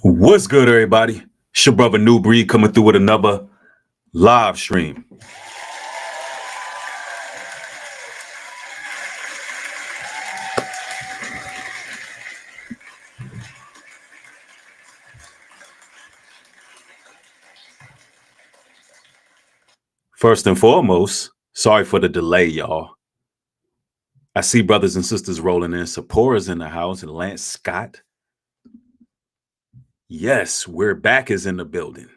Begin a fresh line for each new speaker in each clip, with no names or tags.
What's good, everybody? It's your brother Nubreed coming through with another live stream. First and foremost, sorry for the delay, y'all. I see brothers and sisters rolling in. Sappora's in the house and Lance Scott. Yes, we're back is in the building.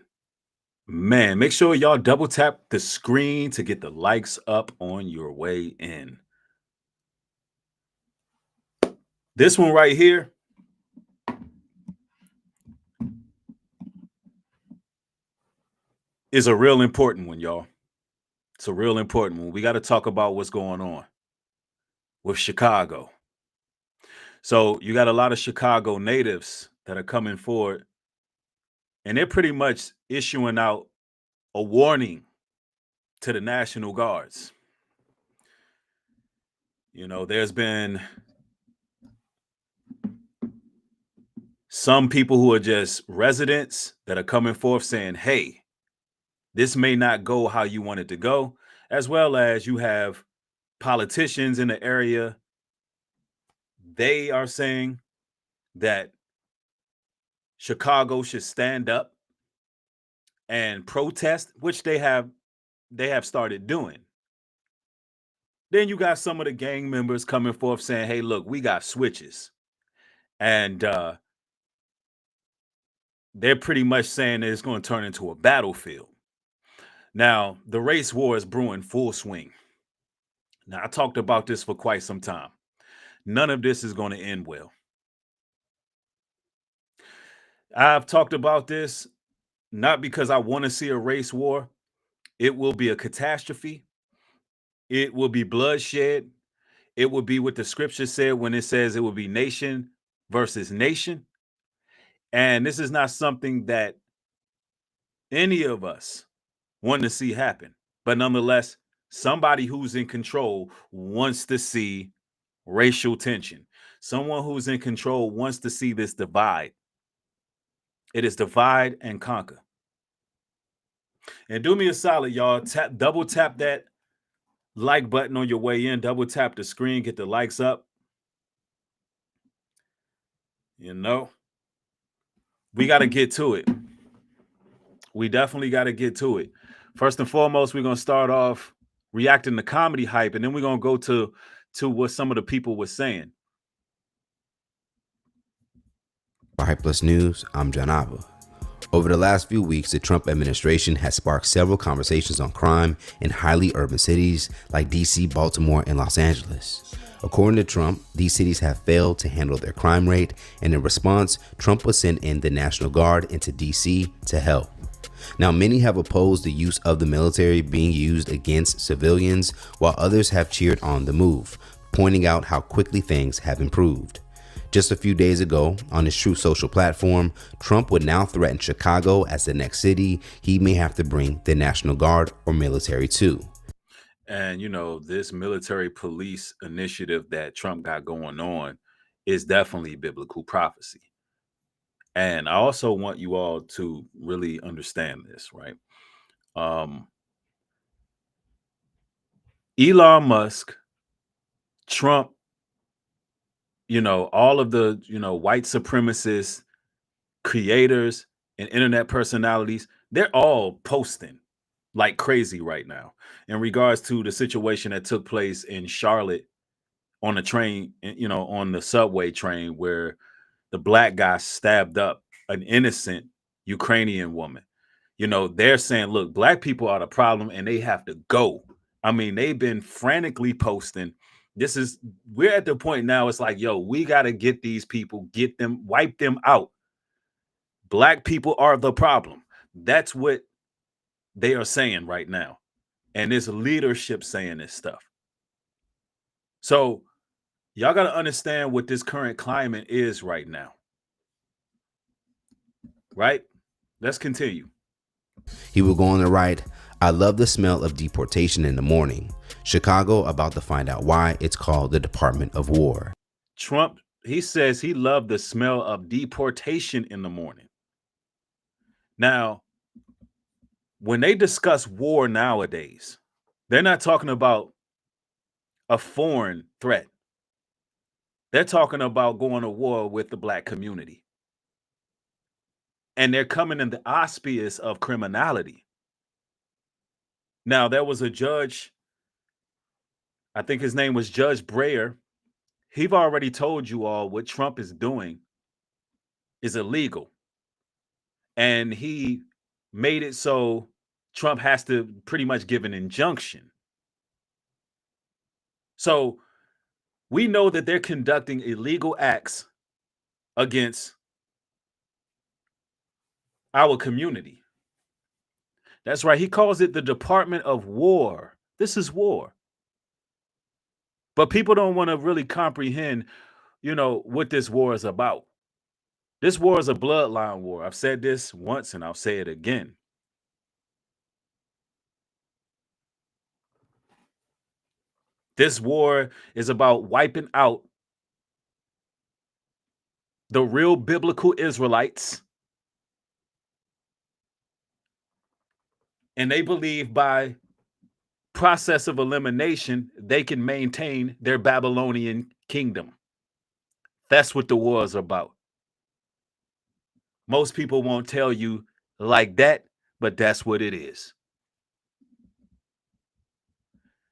Man, make sure y'all double tap the screen to get the likes up on your way in. This one right here is a real important one, y'all. It's a real important one. We got to talk about what's going on with Chicago. So you got a lot of Chicago natives that are coming forward, and they're pretty much issuing out a warning to the National Guards. You know, there's been some people who are just residents that are coming forth saying, hey, this may not go how you want it to go, as well as you have politicians in the area. They are saying that Chicago should stand up and protest, which they have started doing. Then you got some of the gang members coming forth saying, hey, look, we got switches. And they're pretty much saying that it's going to turn into a battlefield. Now, the race war is brewing full swing. Now, I talked about this for quite some time. None of this is going to end well. I've talked about this not because I want to see a race war. It will be a catastrophe. It will be bloodshed. It will be what the scripture said when it says it will be nation versus nation. And this is not something that any of us want to see happen. But nonetheless, somebody who's in control wants to see racial tension. Someone who's in control wants to see this divide. It is divide and conquer. And do me a solid, y'all. Double tap that like button on your way in. Double tap the screen. Get the likes up. You know, we got to get to it. We definitely got to get to it. First and foremost, we're going to start off reacting to comedy hype, and then we're going to go to what some of the people were saying.
For Hype Plus News, I'm John Abba. Over the last few weeks, the Trump administration has sparked several conversations on crime in highly urban cities like DC, Baltimore, and Los Angeles. According to Trump, these cities have failed to handle their crime rate, and in response, Trump will send in the National Guard into DC to help. Now, many have opposed the use of the military being used against civilians, while others have cheered on the move, pointing out how quickly things have improved. Just a few days ago, on his Truth Social platform, Trump would now threaten Chicago as the next city he may have to bring the National Guard or military to.
And, you know, this military police initiative that Trump got going on is definitely biblical prophecy. And I also want you all to really understand this, right? Elon Musk, Trump, you know, all of the, you know, white supremacists, creators, and internet personalities, they're all posting like crazy right now in regards to the situation that took place in Charlotte on the train, you know, on the subway train where the black guy stabbed up an innocent Ukrainian woman. You know, they're saying, look, black people are the problem and they have to go. I mean, they've been frantically posting. We're at the point now, it's like, yo, we got to get these people, get them, wipe them out. Black people are the problem. That's what they are saying right now. And there's leadership saying this stuff. So y'all got to understand what this current climate is right now. Right? Let's continue.
He will go on to write, I love the smell of deportation in the morning. Chicago about to find out why it's called the Department of War.
Trump, he says he loved the smell of deportation in the morning. Now, when they discuss war nowadays, they're not talking about a foreign threat. They're talking about going to war with the black community. And they're coming in the auspice of criminality. Now, there was a judge, I think his name was Judge Breyer. He've already told you all what Trump is doing is illegal. And he made it so Trump has to pretty much give an injunction. So we know that they're conducting illegal acts against our community. That's right. He calls it the Department of War. This is war. But people don't want to really comprehend, what this war is about. This war is a bloodline war. I've said this once and I'll say it again. This war is about wiping out the real biblical Israelites. And they believe by process of elimination, they can maintain their Babylonian kingdom. That's what the war is about. Most people won't tell you like that, but that's what it is.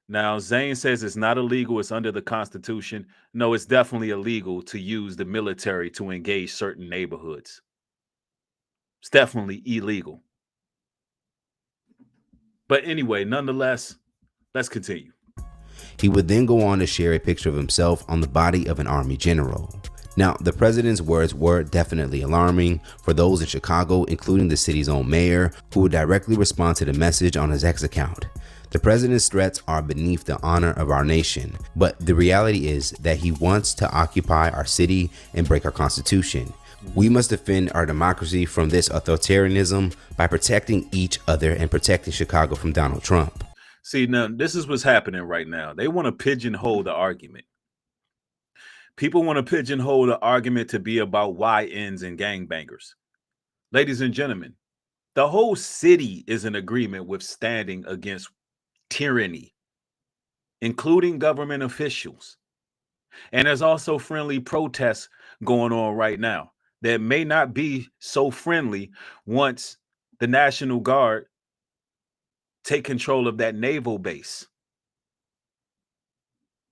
Now, Zane says it's not illegal, it's under the Constitution. No, it's definitely illegal to use the military to engage certain neighborhoods. It's definitely illegal. But anyway, nonetheless, let's continue.
He would then go on to share a picture of himself on the body of an army general. Now, the president's words were definitely alarming for those in Chicago, including the city's own mayor, who would directly respond to the message on his X account. The president's threats are beneath the honor of our nation, but the reality is that he wants to occupy our city and break our constitution. We must defend our democracy from this authoritarianism by protecting each other and protecting Chicago from Donald Trump.
See, now, this is what's happening right now. They want to pigeonhole the argument. People want to pigeonhole the argument to be about YNs and gangbangers. Ladies and gentlemen, the whole city is in agreement with standing against tyranny, including government officials. And there's also friendly protests going on right now that may not be so friendly once the National Guard take control of that naval base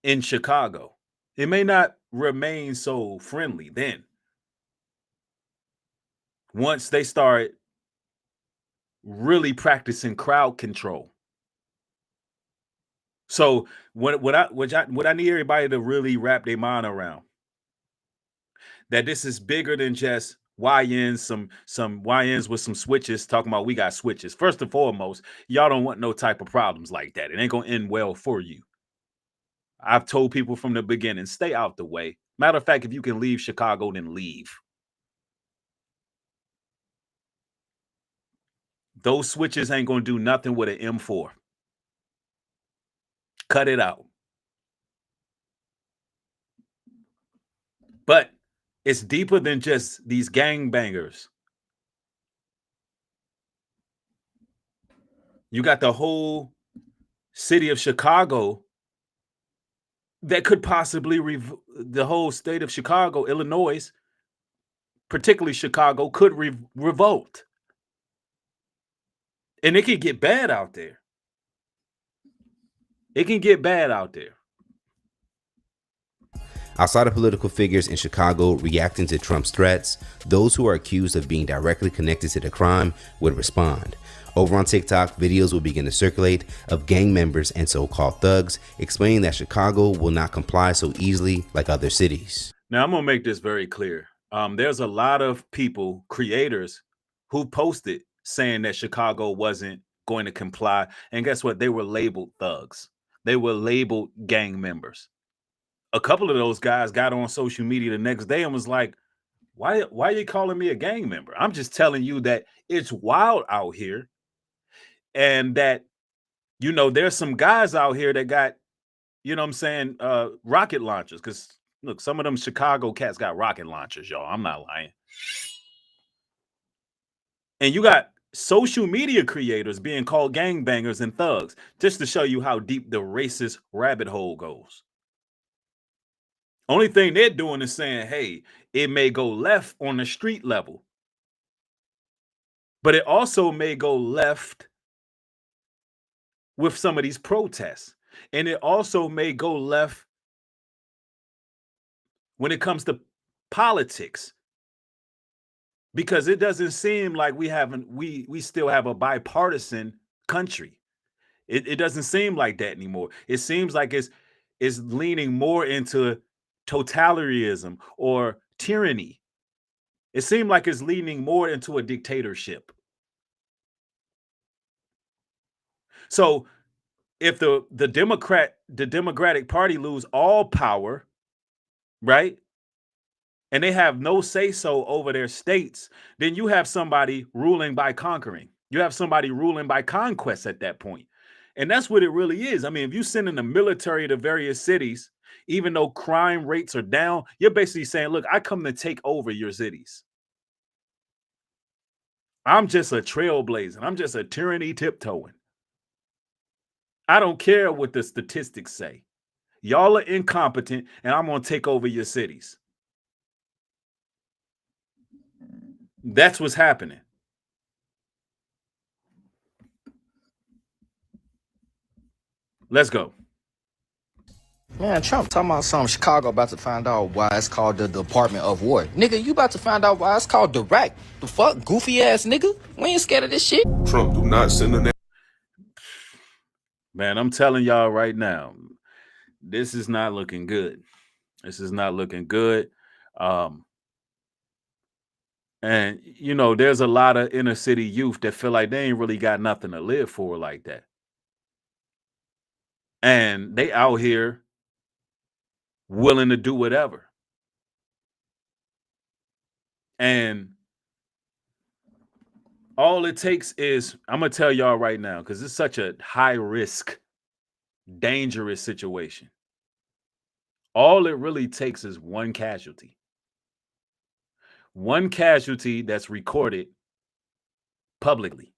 in Chicago. It may not remain so friendly then. Once they start really practicing crowd control. So what I need everybody to really wrap their mind around, that this is bigger than just YNs, some YNs with some switches talking about we got switches. First and foremost, y'all don't want no type of problems like that. It ain't gonna end well for you. I've told people from the beginning, stay out the way. Matter of fact, if you can leave Chicago, then leave. Those switches ain't gonna do nothing with an M4. Cut it out. But it's deeper than just these gangbangers. You got the whole city of Chicago that could possibly the whole state of Chicago, Illinois, particularly Chicago, could revolt. And it can get bad out there. It can get bad out there.
Outside of political figures in Chicago reacting to Trump's threats, those who are accused of being directly connected to the crime would respond. Over on TikTok, videos will begin to circulate of gang members and so-called thugs explaining that Chicago will not comply so easily like other cities.
Now, I'm going to make this very clear. There's a lot of people, creators, who posted saying that Chicago wasn't going to comply. And guess what? They were labeled thugs. They were labeled gang members. A couple of those guys got on social media the next day and was like, why are you calling me a gang member? I'm just telling you that it's wild out here. And that, there's some guys out here that got, rocket launchers. Because, look, some of them Chicago cats got rocket launchers, y'all. I'm not lying. And you got social media creators being called gangbangers and thugs, just to show you how deep the racist rabbit hole goes. Only thing they're doing is saying, hey, it may go left on the street level, but it also may go left with some of these protests. And it also may go left when it comes to politics, because it doesn't seem like we still have a bipartisan country. It doesn't seem like that anymore. It seems like it's leaning more into totalitarianism or tyranny. It seemed like it's leaning more into a dictatorship. So if the Democratic Party lose all power, right? And they have no say-so over their states, then you have somebody ruling by conquering. You have somebody ruling by conquest at that point. And that's what it really is. I mean, if you send in the military to various cities, even though crime rates are down, you're basically saying, look, I come to take over your cities. I'm just a trailblazer. I'm just a tyranny tiptoeing. I don't care what the statistics say. Y'all are incompetent, and I'm going to take over your cities. That's what's happening. Let's go.
Man, Trump talking about something. Chicago about to find out why it's called the Department of War. Nigga, you about to find out why it's called Direct. The fuck? Goofy ass nigga? We ain't scared of this shit.
Trump do not send a
Man, I'm telling y'all right now, this is not looking good. This is not looking good. And, you know, there's a lot of inner city youth that feel like they ain't really got nothing to live for like that. And they out here willing to do whatever. And all it takes is, I'm going to tell y'all right now, because it's such a high risk, dangerous situation. All it really takes is one casualty. One casualty that's recorded publicly.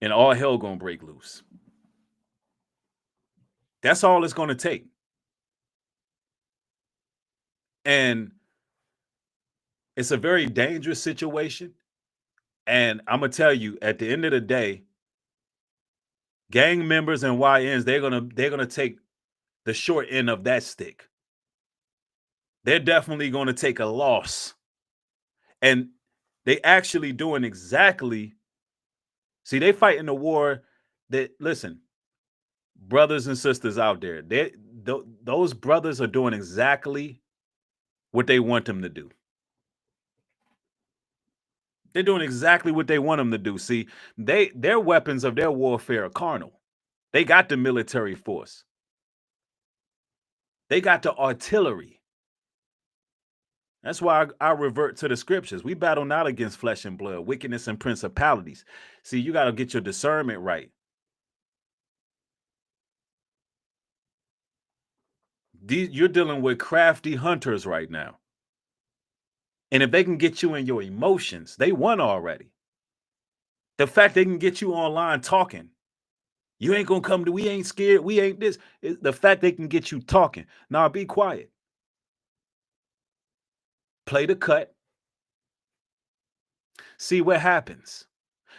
And all hell gonna break loose. That's all it's gonna take. And it's a very dangerous situation. And I'm gonna tell you, at the end of the day, gang members and YNs, they're gonna take the short end of that stick. They're definitely gonna take a loss. And they actually doing exactly. See, they fighting the war that, listen, brothers and sisters out there, those brothers are doing exactly what they want them to do. They're doing exactly what they want them to do. See, their weapons of their warfare are carnal. They got the military force. They got the artillery. That's why I revert to the scriptures. We battle not against flesh and blood, wickedness and principalities. See, you got to get your discernment right. You're dealing with crafty hunters right now. And if they can get you in your emotions, they won already. The fact they can get you online talking, you ain't going to come to, we ain't scared, we ain't this. The fact they can get you talking. Now be quiet. Play the cut. See what happens.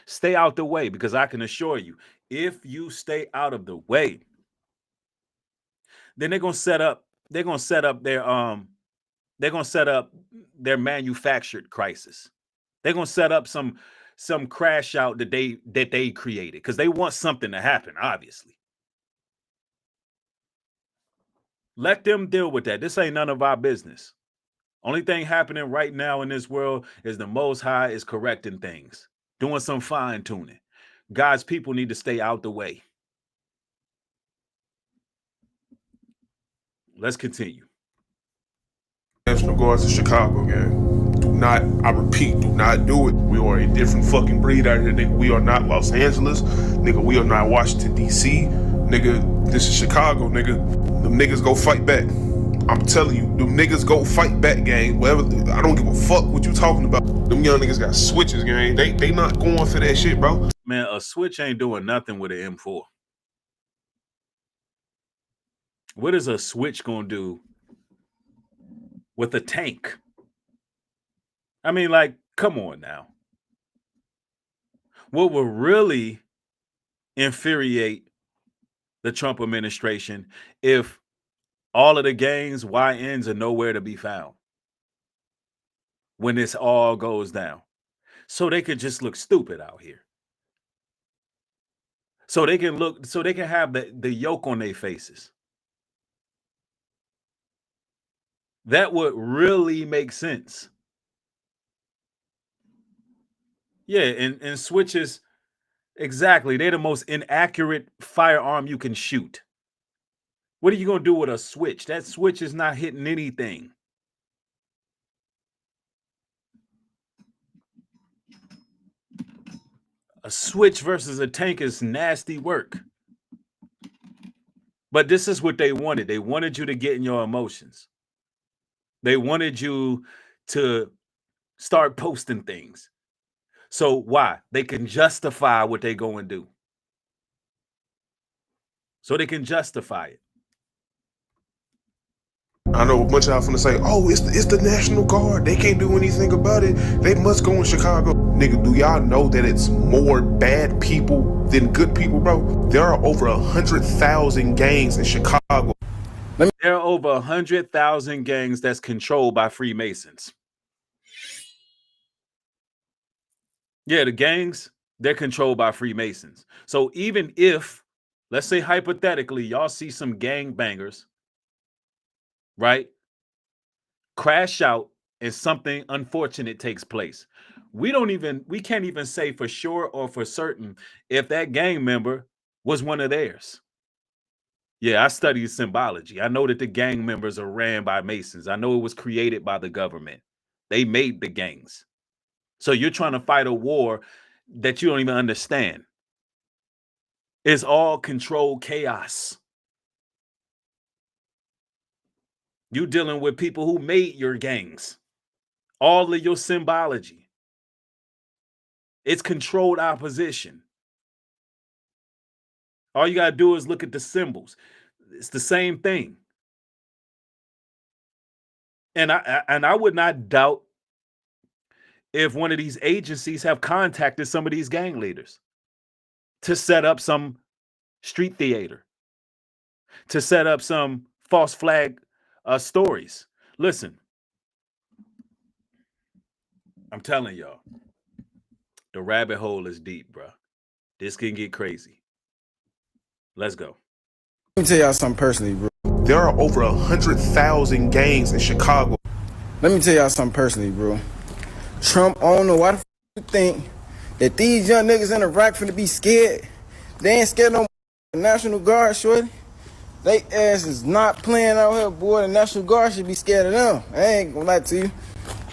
Stay out the way, because I can assure you, if you stay out of the way, then they're going to set up their manufactured crisis. They're going to set up some crash out that they created, because they want something to happen, obviously. Let them deal with that. This ain't none of our business. Only thing happening right now in this world is the Most High is correcting things, doing some fine tuning. God's people need to stay out the way. Let's continue.
National Guards in Chicago, gang. Do not, I repeat, do not do it. We are a different fucking breed out here, nigga. We are not Los Angeles, nigga. We are not Washington, D.C., nigga. This is Chicago, nigga. Them niggas go fight back. I'm telling you, them niggas go fight back, gang. Whatever, I don't give a fuck what you talking about. Them young niggas got switches, gang. They not going for that shit, bro.
Man, a switch ain't doing nothing with an M4. What is a switch gonna do with a tank? I mean, like, come on now. What will really infuriate the Trump administration if all of the gangs, YNs are nowhere to be found when this all goes down? So they could just look stupid out here. So they can have the yoke on their faces. That would really make sense. Yeah, and switches, exactly. They're the most inaccurate firearm you can shoot. What are you going to do with a switch? That switch is not hitting anything. A switch versus a tank is nasty work. But this is what they wanted. They wanted you to get in your emotions. They wanted you to start posting things. So why? They can justify what they go and do. So they can justify it.
I know a bunch of y'all finna say, oh, it's the National Guard. They can't do anything about it. They must go in Chicago. Nigga, do y'all know that it's more bad people than good people, bro? There are over 100,000 gangs in Chicago.
There are over 100,000 gangs that's controlled by Freemasons. Yeah, the gangs, they're controlled by Freemasons. So even if, let's say hypothetically, y'all see some gang bangers, right, crash out and something unfortunate takes place, we can't even say for sure or for certain if that gang member was one of theirs. Yeah, I studied symbology. I know that the gang members are ran by Masons. I know it was created by the government. They made the gangs. So you're trying to fight a war that you don't even understand. It's all controlled chaos. You're dealing with people who made your gangs. All of your symbology. It's controlled opposition. All you got to do is look at the symbols. It's the same thing. And I would not doubt if one of these agencies have contacted some of these gang leaders to set up some street theater, to set up some false flag stories. Listen, I'm telling y'all, the rabbit hole is deep, bro. This can get crazy. Let's go.
Let me tell y'all something personally, bro.
There are over 100,000 gangs in Chicago.
Let me tell y'all something personally, bro. Trump, I don't know why the you think that these young niggas in Iraq finna be scared. They ain't scared no National Guard, shorty. They ass is not playing out here, boy. The National Guard should be scared of them. I ain't gonna lie to you.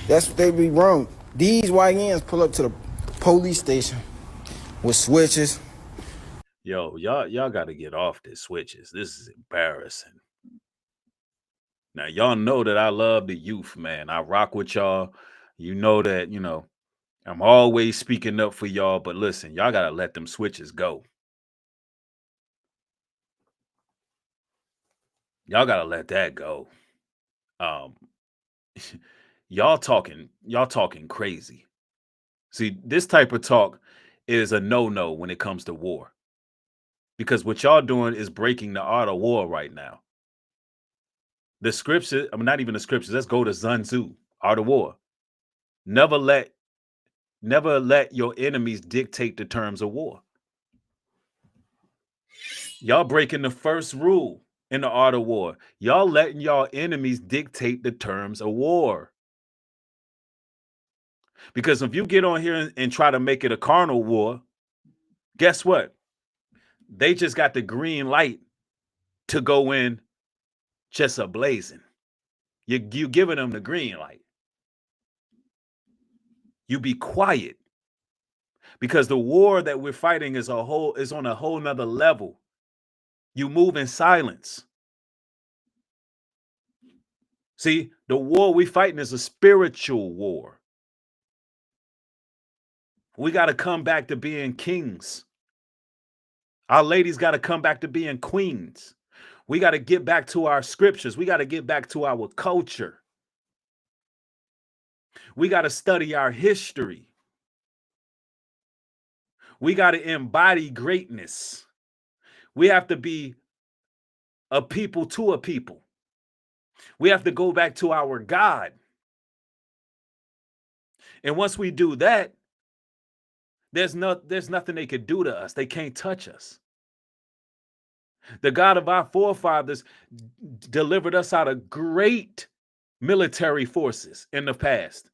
That's what they be wrong. These YNs pull up to the police station with switches.
Yo, y'all got to get off this switches. This is embarrassing. Now, y'all know that I love the youth, man. I rock with y'all. You know that, I'm always speaking up for y'all. But listen, y'all got to let them switches go. Y'all got to let that go. Y'all talking crazy. See, this type of talk is a no-no when it comes to war. Because what y'all doing is breaking the art of war right now. The scriptures, not even the scriptures. Let's go to Sun Tzu, Art of War. Never let your enemies dictate the terms of war. Y'all breaking the first rule in the art of war. Y'all letting y'all enemies dictate the terms of war. Because if you get on here and try to make it a carnal war, guess what? They just got the green light to go in just ablazing. You giving them the green light. You be quiet. Because the war that we're fighting is on a whole nother level. You move in silence. See, the war we fighting is a spiritual war. We got to come back to being kings. Our ladies got to come back to being queens. We got to get back to our scriptures. We got to get back to our culture. We got to study our history. We got to embody greatness. We have to be a people to a people. We have to go back to our God. And once we do that, there's nothing they could do to us. They can't touch us. The God of our forefathers delivered us out of great military forces in the past.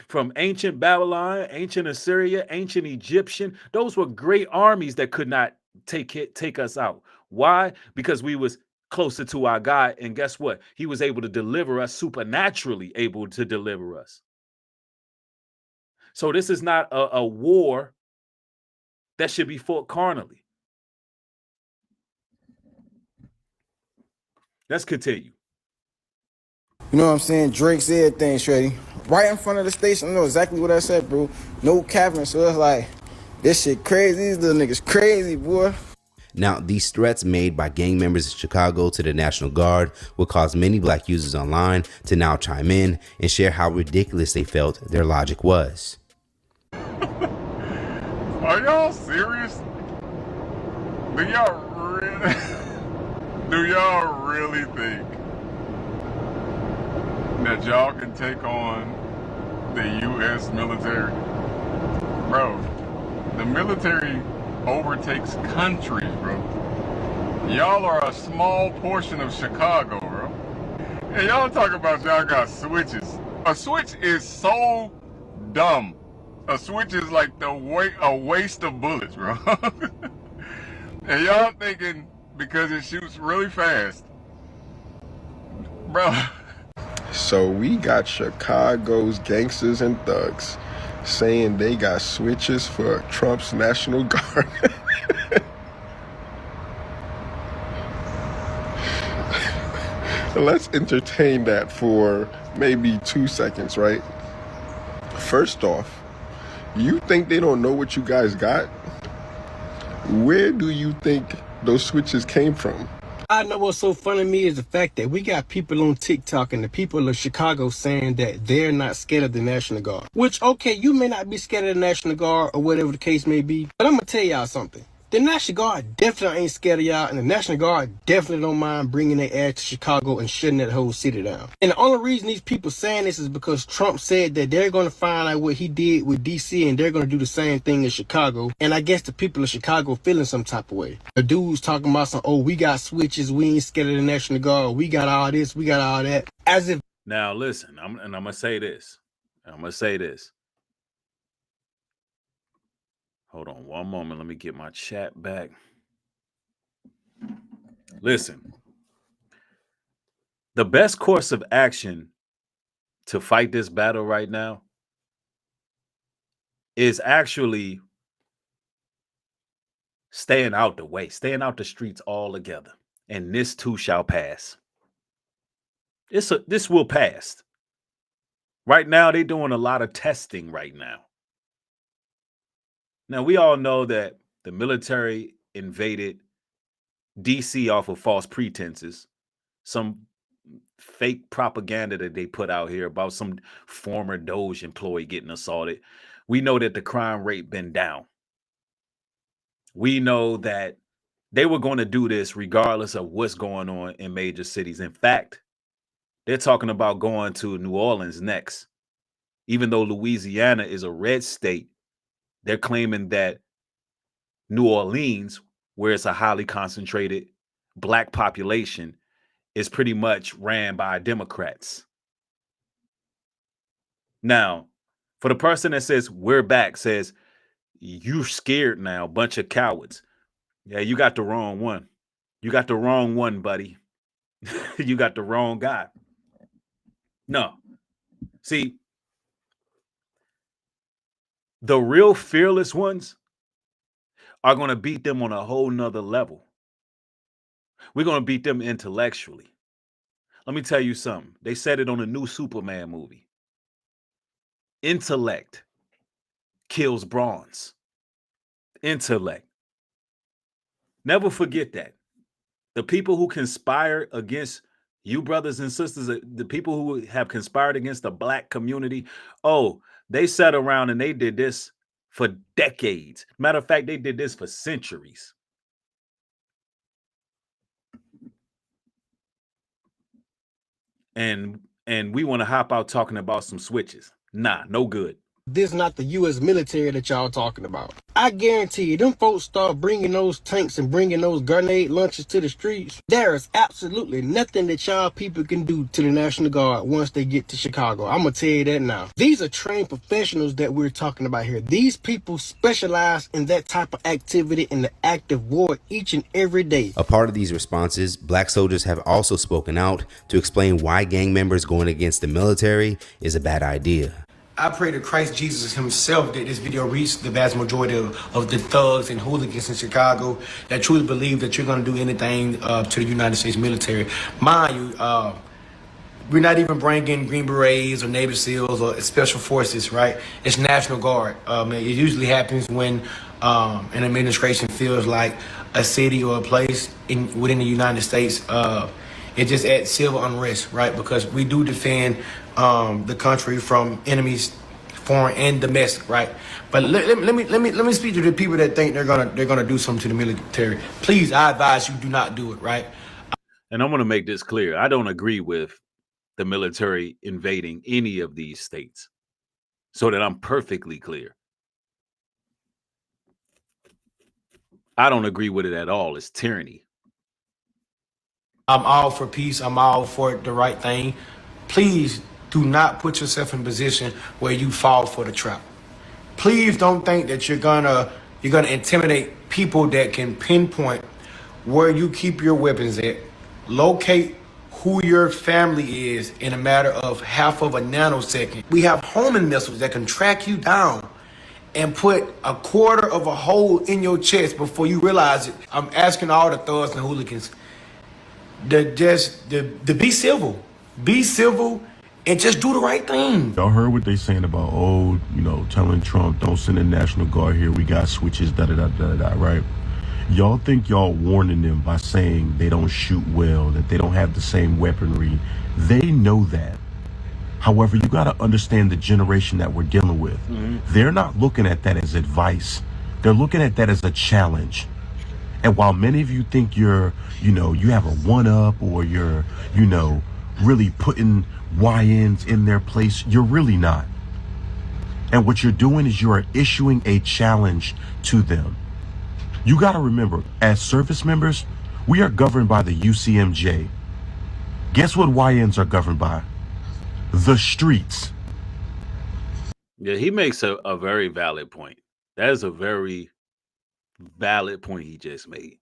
From ancient Babylon, ancient Assyria, ancient Egyptian, those were great armies that could not take us out. Why? Because we was closer to our God, and guess what? He was able to deliver us, supernaturally able to deliver us. So this is not a war that should be fought carnally. Let's continue.
You know what I'm saying? Drake said things, Shreddy. Right in front of the station. I know exactly what I said, bro. No capping. So it's like, this shit crazy. These little niggas crazy, boy.
Now, these threats made by gang members in Chicago to the National Guard would cause many black users online to now chime in and share how ridiculous they felt their logic was.
Are y'all serious? Do y'all really think that y'all can take on the U.S. military? Bro, the military overtakes countries, bro. Y'all are a small portion of Chicago, bro. And y'all talk about y'all got switches. A switch is so dumb. A switch is like a waste of bullets, bro. And y'all thinking because it shoots really fast, bro.
So we got Chicago's gangsters and thugs saying they got switches for Trump's National Guard. Let's entertain that for maybe 2 seconds, right? First off, you think they don't know what you guys got? Where do you think those switches came from?
I know what's so funny to me is the fact that we got people on TikTok and the people of Chicago saying that they're not scared of the National Guard. Which, okay, you may not be scared of the National Guard or whatever the case may be, but I'm gonna tell y'all something. The National Guard definitely ain't scared of y'all, and the National Guard definitely don't mind bringing their ass to Chicago and shutting that whole city down. And the only reason these people saying this is because Trump said that they're going to find out what he did with D.C. and they're going to do the same thing in Chicago. And I guess the people of Chicago feeling some type of way. The dudes talking about some, oh, we got switches, we ain't scared of the National Guard, we got all this, we got all that. As if...
Now listen, I'm going to say this. Hold on one moment. Let me get my chat back. Listen, the best course of action to fight this battle right now is actually staying out the way, staying out the streets altogether. And this too shall pass. This will pass. Right now, they're doing a lot of testing right now. Now, we all know that the military invaded DC off of false pretenses, some fake propaganda that they put out here about some former Doge employee getting assaulted. We know that the crime rate been down. We know that they were going to do this regardless of what's going on in major cities. In fact, they're talking about going to New Orleans next. Even though Louisiana is a red state, they're claiming that New Orleans, where it's a highly concentrated black population, is pretty much ran by Democrats. Now, for the person that says we're back, says you're scared now, bunch of cowards. Yeah, you got the wrong one. You got the wrong one, buddy. You got the wrong guy. No. See, the real fearless ones are going to beat them on a whole nother level. We're going to beat them intellectually. Let me tell you something. They said it on a new Superman movie. Intellect kills bronze. Intellect. Never forget that. The people who conspire against you, brothers and sisters, the people who have conspired against the black community, oh, they sat around and they did this for decades. Matter of fact, they did this for centuries. And we want to hop out talking about some switches. Nah, no good.
This not the U.S. military that y'all talking about. I guarantee you, them folks start bringing those tanks and bringing those grenade launchers to the streets. There is absolutely nothing that y'all people can do to the National Guard once they get to Chicago. I'm going to tell you that now. These are trained professionals that we're talking about here. These people specialize in that type of activity in the active war each and every day.
A part of these responses, black soldiers have also spoken out to explain why gang members going against the military is a bad idea.
I pray to Christ Jesus himself that this video reach the vast majority of the thugs and hooligans in Chicago that truly believe that you're going to do anything to the United States military. Mind you, we're not even bringing Green Berets or Navy SEALs or Special Forces, right? It's National Guard. It usually happens when an administration feels like a city or a place within the United States it just adds civil unrest, right? Because we do defend the country from enemies, foreign and domestic, right? But let me speak to the people that think they're gonna do something to the military. Please, I advise you do not do it, right?
And I'm gonna make this clear. I don't agree with the military invading any of these states, so that I'm perfectly clear. I don't agree with it at all. It's tyranny.
I'm all for peace. I'm all for the right thing. Please do not put yourself in a position where you fall for the trap. Please don't think that you're gonna intimidate people that can pinpoint where you keep your weapons at, locate who your family is in a matter of half of a nanosecond. We have homing missiles that can track you down and put a quarter of a hole in your chest before you realize it. I'm asking all the thugs and hooligans to be civil. Be civil and just do the right thing.
Y'all heard what they saying about, telling Trump, don't send the National Guard here. We got switches, da-da-da-da-da, right? Y'all think y'all warning them by saying they don't shoot well, that they don't have the same weaponry. They know that. However, you got to understand the generation that we're dealing with. They're not looking at that as advice. They're looking at that as a challenge. And while many of you think you have a one-up or you're, really putting YNs in their place, you're really not. And what you're doing is you are issuing a challenge to them. You got to remember, as service members, we are governed by the UCMJ. Guess what YNs are governed by? The streets.
Yeah, he makes a very valid point. That is a very valid point he just made.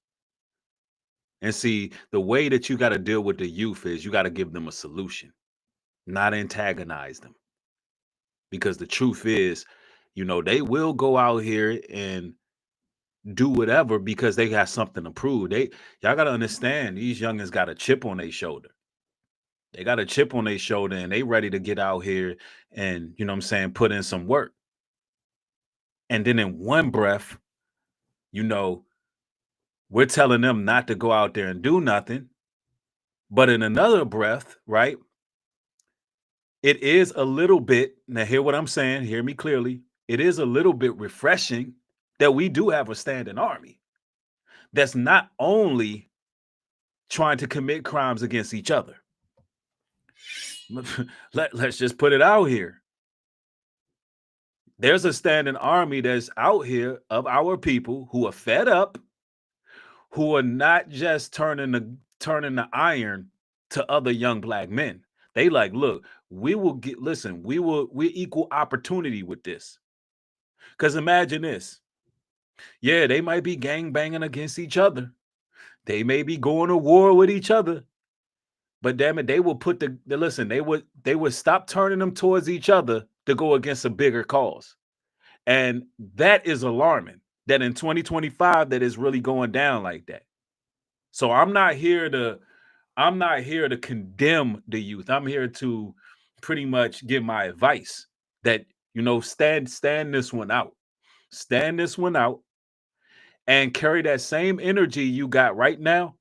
And see, the way that you got to deal with the youth is you got to give them a solution, not antagonize them. Because the truth is, they will go out here and do whatever because they got something to prove. Y'all got to understand, these youngins got a chip on their shoulder. They got a chip on their shoulder and they ready to get out here and, put in some work. And then in one breath, we're telling them not to go out there and do nothing. But in another breath, right, it is a little bit, now hear what I'm saying, hear me clearly. It is a little bit refreshing that we do have a standing army that's not only trying to commit crimes against each other. Let's just put it out here. There's a standing army that's out here of our people who are fed up, who are not just turning the iron to other young black men. They like, look, we're equal opportunity with this. Because imagine this. Yeah, they might be gang banging against each other. They may be going to war with each other. But damn it, they will they would stop turning them towards each other to go against a bigger cause. And that is alarming that in 2025 that is really going down like that. So I'm not here to I'm not here to condemn the youth. I'm here to pretty much give my advice that, stand this one out. Stand this one out and carry that same energy you got right now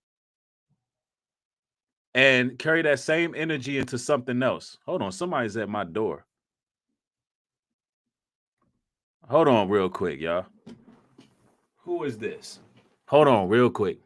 and carry that same energy into something else. Hold on, somebody's at my door. Hold on real quick, y'all. Who is this? Hold on real quick.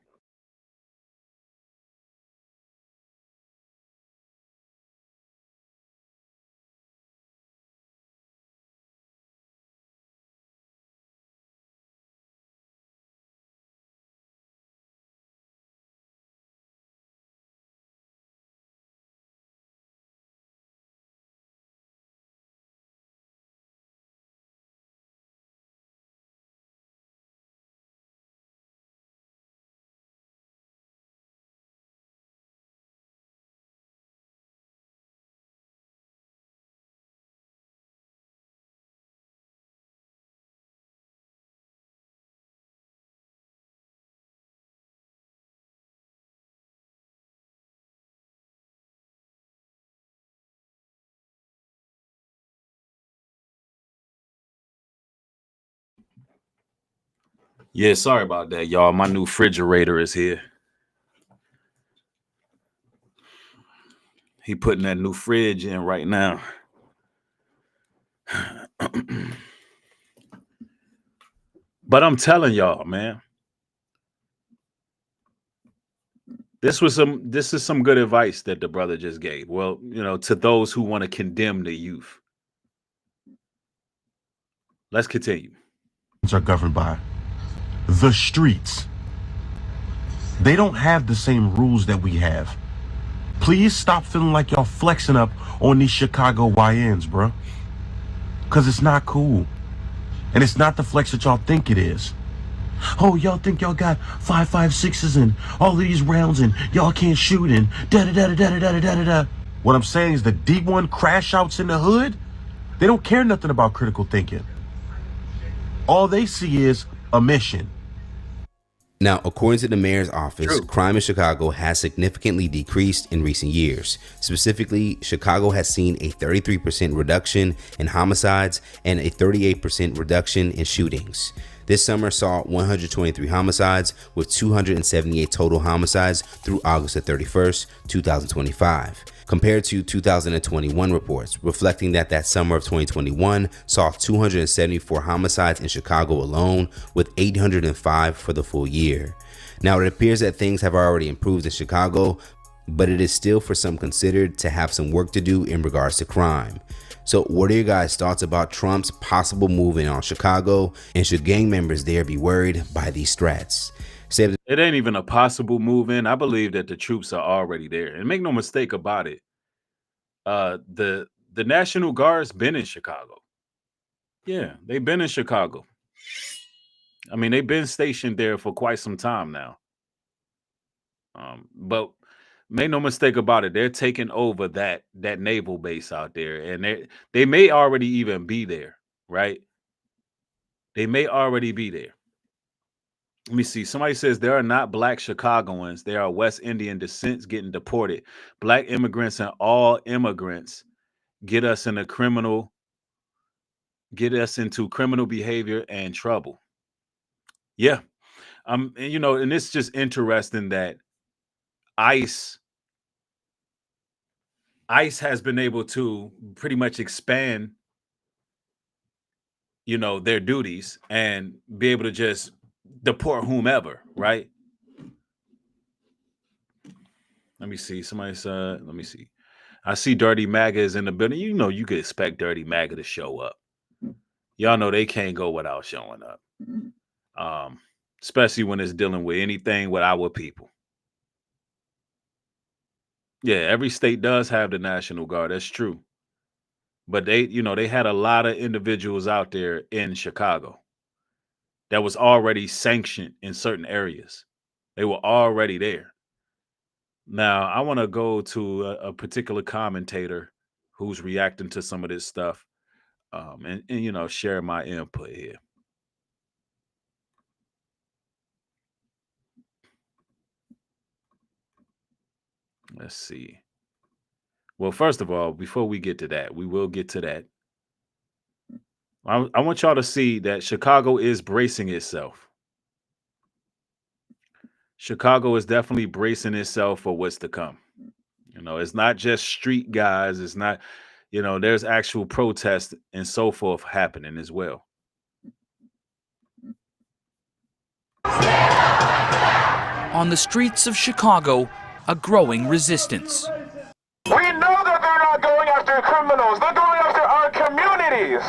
Yeah, sorry about that, y'all. My new refrigerator is here. He putting that new fridge in right now. But I'm telling y'all, man, this is some good advice that the brother just gave. Well, to those who want to condemn the youth. Let's continue.
Are governed by the streets. They don't have the same rules that we have. Please stop feeling like y'all flexing up on these Chicago YNs, bro. Because it's not cool. And it's not the flex that y'all think it is. Oh, y'all think y'all got 5.56s and all of these rounds and y'all can't shoot and da-da-da-da-da-da-da-da-da. What I'm saying is the D1 crash outs in the hood, they don't care nothing about critical thinking. All they see is a mission.
Now, according to the mayor's office,
True.
crime in Chicago has significantly decreased in recent years. Specifically, Chicago has seen a 33% reduction in homicides and a 38% reduction in shootings. This summer saw 123 homicides with 278 total homicides through August 31st, 2025. Compared to 2021 reports, reflecting that summer of 2021 saw 274 homicides in Chicago alone, with 805 for the full year. Now, it appears that things have already improved in Chicago, but it is still for some considered to have some work to do in regards to crime. So what are your guys' thoughts about Trump's possible move in on Chicago, and should gang members there be worried by these threats?
It ain't even a possible move in. I believe that the troops are already there. And make no mistake about it. The National Guard's been in Chicago. Yeah, they've been in Chicago. I mean, they've been stationed there for quite some time now. But make no mistake about it, they're taking over that naval base out there, and they may already even be there, right? They may already be there. Let me see. Somebody says there are not black Chicagoans. There are West Indian descents getting deported. Black immigrants and all immigrants get us into criminal behavior and trouble. Yeah. And it's just interesting that ICE has been able to pretty much expand, their duties and be able to just deport whomever, right? Let me see. Somebody said, let me see. I see Dirty MAGA is in the building. You could expect Dirty MAGA to show up. Y'all know they can't go without showing up. Especially when it's dealing with anything with our people. Yeah, every state does have the National Guard. That's true. But they had a lot of individuals out there in Chicago that was already sanctioned in certain areas. They were already there. Now, I want to go to a particular commentator who's reacting to some of this stuff, and share my input here. Let's see. Well, first of all, before we get to that, we will get to that. I want y'all to see that Chicago is bracing itself. Chicago is definitely bracing itself for what's to come. You know, it's not just street guys. It's not, you know, there's actual protests and so forth happening as well.
On the streets of Chicago, a growing resistance.
We know that they're not going after criminals. They're going after our communities.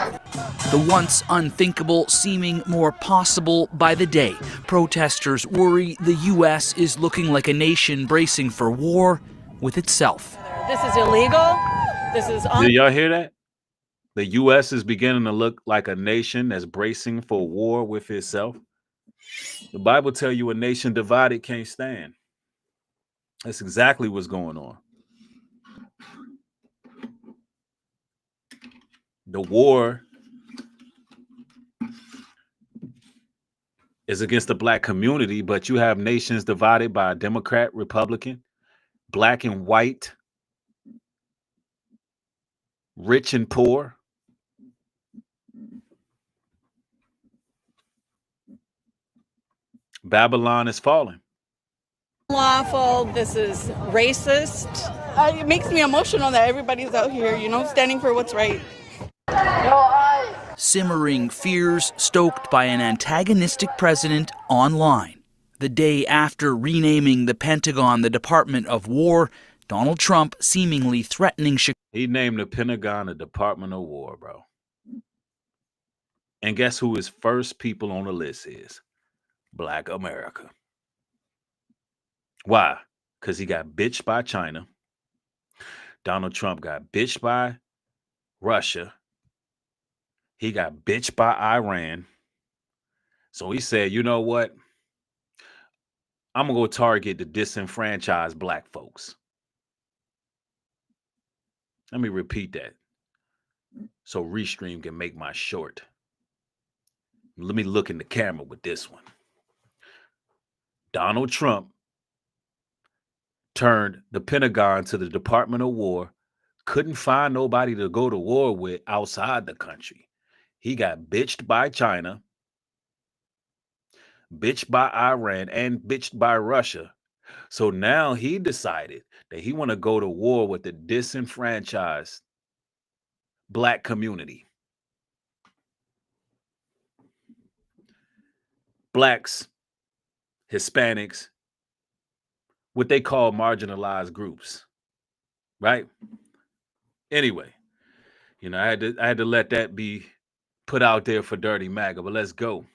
The once unthinkable seeming more possible by the day. Protesters worry the U.S. is looking like a nation bracing for war with itself.
This is illegal. This is
Did y'all hear that? The U.S. is beginning to look like a nation that's bracing for war with itself. The Bible tells you a nation divided can't stand. That's exactly what's going on. The war is against the black community, but you have nations divided by Democrat, Republican, black and white, rich and poor. Babylon is falling.
Lawful. This is racist. It makes me emotional that everybody's out here, you know, standing for what's right.
Simmering fears stoked by an antagonistic president online. The day after renaming the Pentagon the Department of War, Donald Trump seemingly threatening Chicago.
He named the Pentagon the Department of War, bro. And guess who his first people on the list is? Black America. Why? Because he got bitched by China. Donald Trump got bitched by Russia. He got bitched by Iran. So he said, you know what? I'm going to go target the disenfranchised black folks. Let me repeat that so Restream can make my short. Let me look in the camera with this one. Donald Trump turned the Pentagon to the Department of War, couldn't find nobody to go to war with outside the country. He got bitched by China, bitched by Iran, and bitched by Russia. So now he decided that he want to go to war with the disenfranchised black community. Blacks, Hispanics, what they call marginalized groups, right? Anyway, you know, I had to let that be put out there for Dirty MAGA, but let's go.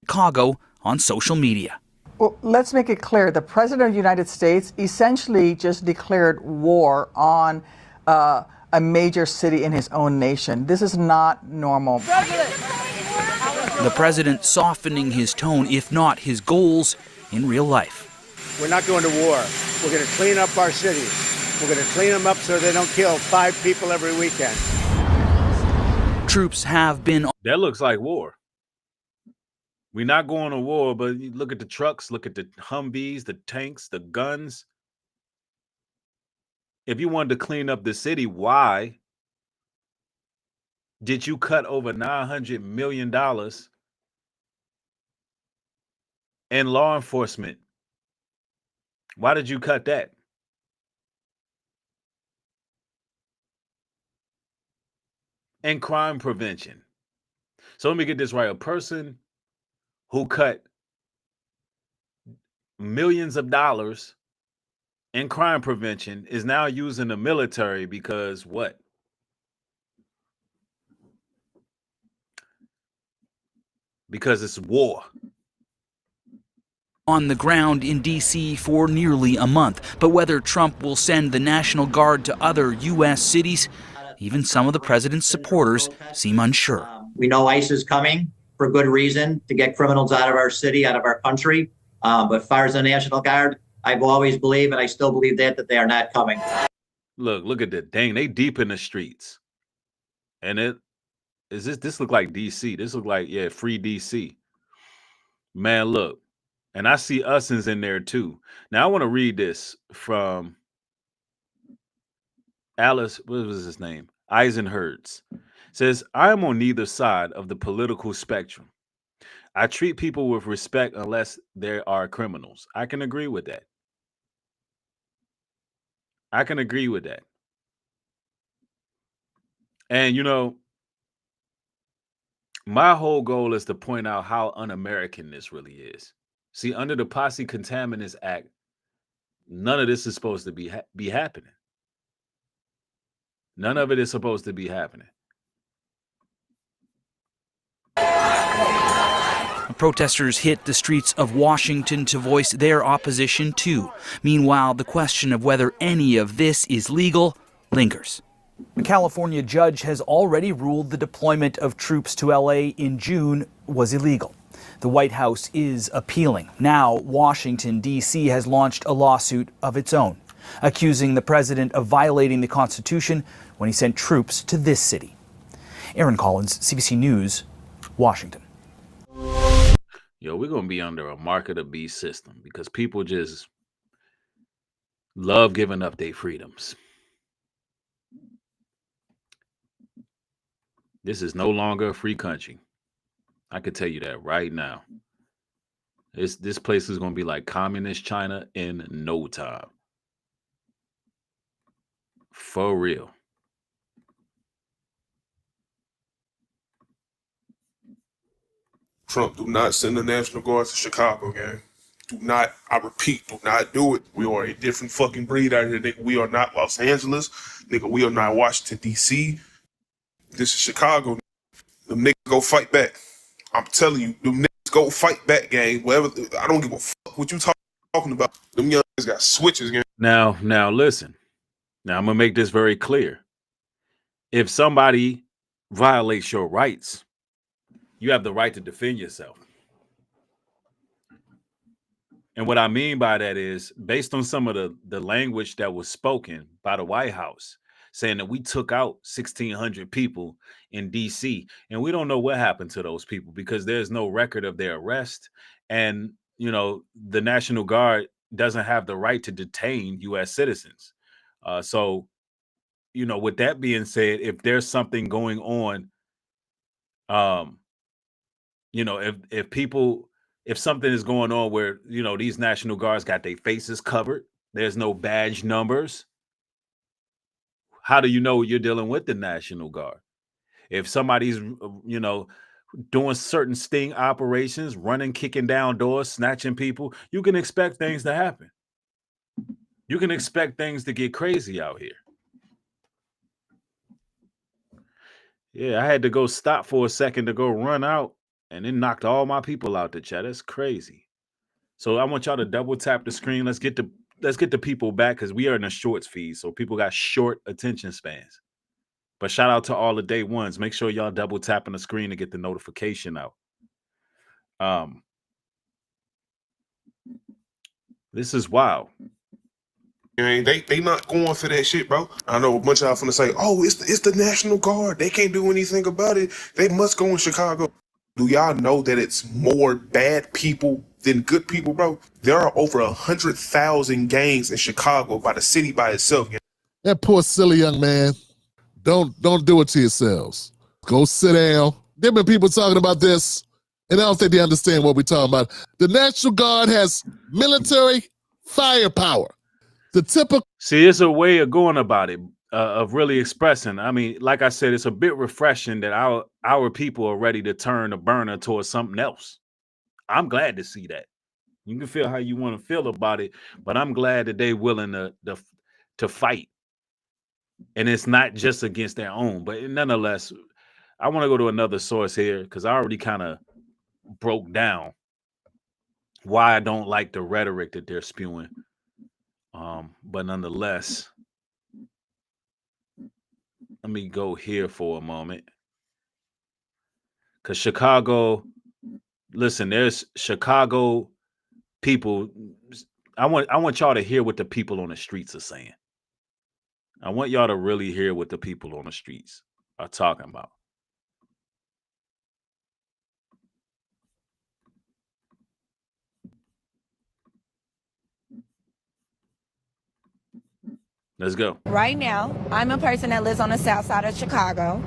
Chicago on social media.
Well, let's make it clear. The President of the United States essentially just declared war on a major city in his own nation. This is not normal.
The president softening his tone, if not his goals, in real life.
We're not going to war. We're going to clean up our cities. We're going to clean them up so they don't kill 5 people every weekend.
Troops have been...
That looks like war. We're not going to war, but you look at the trucks, look at the Humvees, the tanks, the guns. If you wanted to clean up the city, why did you cut over $900 million in law enforcement? Why did you cut that? And crime prevention. So let me get this right. A person who cut millions of dollars in crime prevention is now using the military because what? Because it's war.
On the ground in D.C. for nearly a month. But whether Trump will send the National Guard to other U.S. cities, even some of the president's supporters seem unsure.
We know ICE is coming for good reason to get criminals out of our city, out of our country. But as far as the National Guard, I've always believed, and I still believe that they are not coming.
Look at that. Dang, they deep in the streets. And this look like DC. This look like, yeah, free DC. Man, look. And I see usins in there too. Now I want to read this from Alice, what was his name? Eisenherz. Says, I am on neither side of the political spectrum. I treat people with respect unless they are criminals. I can agree with that. I can agree with that. And you know, my whole goal is to point out how un-American this really is. See, under the Posse Contaminants Act, none of this is supposed to be happening. None of it is supposed to be happening.
Protesters hit the streets of Washington to voice their opposition too. Meanwhile, the question of whether any of this is legal lingers. A California judge has already ruled the deployment of troops to LA in June was illegal. The White House is appealing. Now, Washington, D.C. has launched a lawsuit of its own, accusing the president of violating the Constitution when he sent troops to this city. Aaron Collins, CBC News, Washington.
Yo, we're going to be under a mark of the beast system because people just love giving up their freedoms. This is no longer a free country. I can tell you that right now. This place is going to be like communist China in no time. For real.
Trump, do not send the National Guard to Chicago, gang. Do not, I repeat, do not do it. We are a different fucking breed out here, nigga. We are not Los Angeles. Nigga, we are not Washington, D.C. This is Chicago. Them niggas go fight back. I'm telling you, them niggas go fight back, gang. Whatever, I don't give a fuck what you talking about. Them young niggas got switches, gang.
Now listen. Now I'm going to make this very clear. If somebody violates your rights, you have the right to defend yourself. And what I mean by that is based on some of the language that was spoken by the White House, saying that we took out 1,600 people in D.C. and we don't know what happened to those people because there's no record of their arrest. And, you know, the National Guard doesn't have the right to detain U.S. citizens. So, you know, with that being said, if there's something going on, you know, if something is going on where, you know, these National Guards got their faces covered, there's no badge numbers. How do you know you're dealing with the National Guard? If somebody's, you know, doing certain sting operations, running, kicking down doors, snatching people, you can expect things to happen. You can expect things to get crazy out here. Yeah, I had to go stop for a second to go run out and then knocked all my people out the chat. That's crazy. So I want y'all to double tap the screen. Let's get the people back because we are in a shorts feed. So people got short attention spans. But shout out to all the day ones. Make sure y'all double tapping the screen to get the notification out. This is wild.
They not going for that shit, bro. I know a bunch of y'all finna say, oh, it's the National Guard. They can't do anything about it. They must go in Chicago. Do y'all know that it's more bad people than good people, bro? There are over 100,000 gangs in Chicago by the city by itself.
That poor silly young man. Don't do it to yourselves. Go sit down. There been people talking about this, and I don't think they understand what we're talking about. The National Guard has military firepower. The typical.
See, it's a way of going about it, of really expressing. I mean, like I said, it's a bit refreshing that our people are ready to turn the burner towards something else. I'm glad to see that. You can feel how you want to feel about it, but I'm glad that they're willing to fight. And it's not just against their own, but nonetheless, I want to go to another source here because I already kind of broke down why I don't like the rhetoric that they're spewing. But nonetheless, let me go here for a moment. Because Chicago, listen, there's Chicago people. I want y'all to hear what the people on the streets are saying. I want y'all to really hear what the people on the streets are talking about. Let's go.
Right now, I'm a person that lives on the south side of Chicago.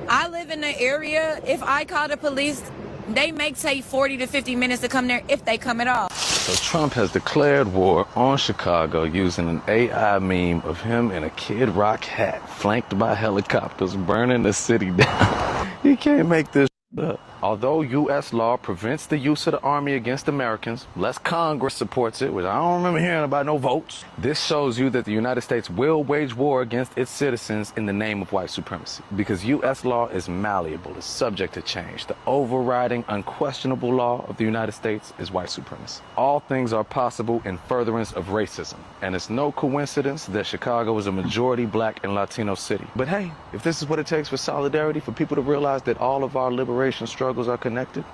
I live in the area. If I call the police, they may take 40 to 50 minutes to come there if they come at all.
So Trump has declared war on Chicago using an AI meme of him in a Kid Rock hat, flanked by helicopters, burning the city down. You can't make this up. Although U.S. law prevents the use of the army against Americans, unless Congress supports it, which I don't remember hearing about no votes, this shows you that the United States will wage war against its citizens in the name of white supremacy. Because U.S. law is malleable, it's subject to change. The overriding, unquestionable law of the United States is white supremacy. All things are possible in furtherance of racism. And it's no coincidence that Chicago is a majority black and Latino city. But hey, if this is what it takes for solidarity, for people to realize that all of our liberation struggles are connected,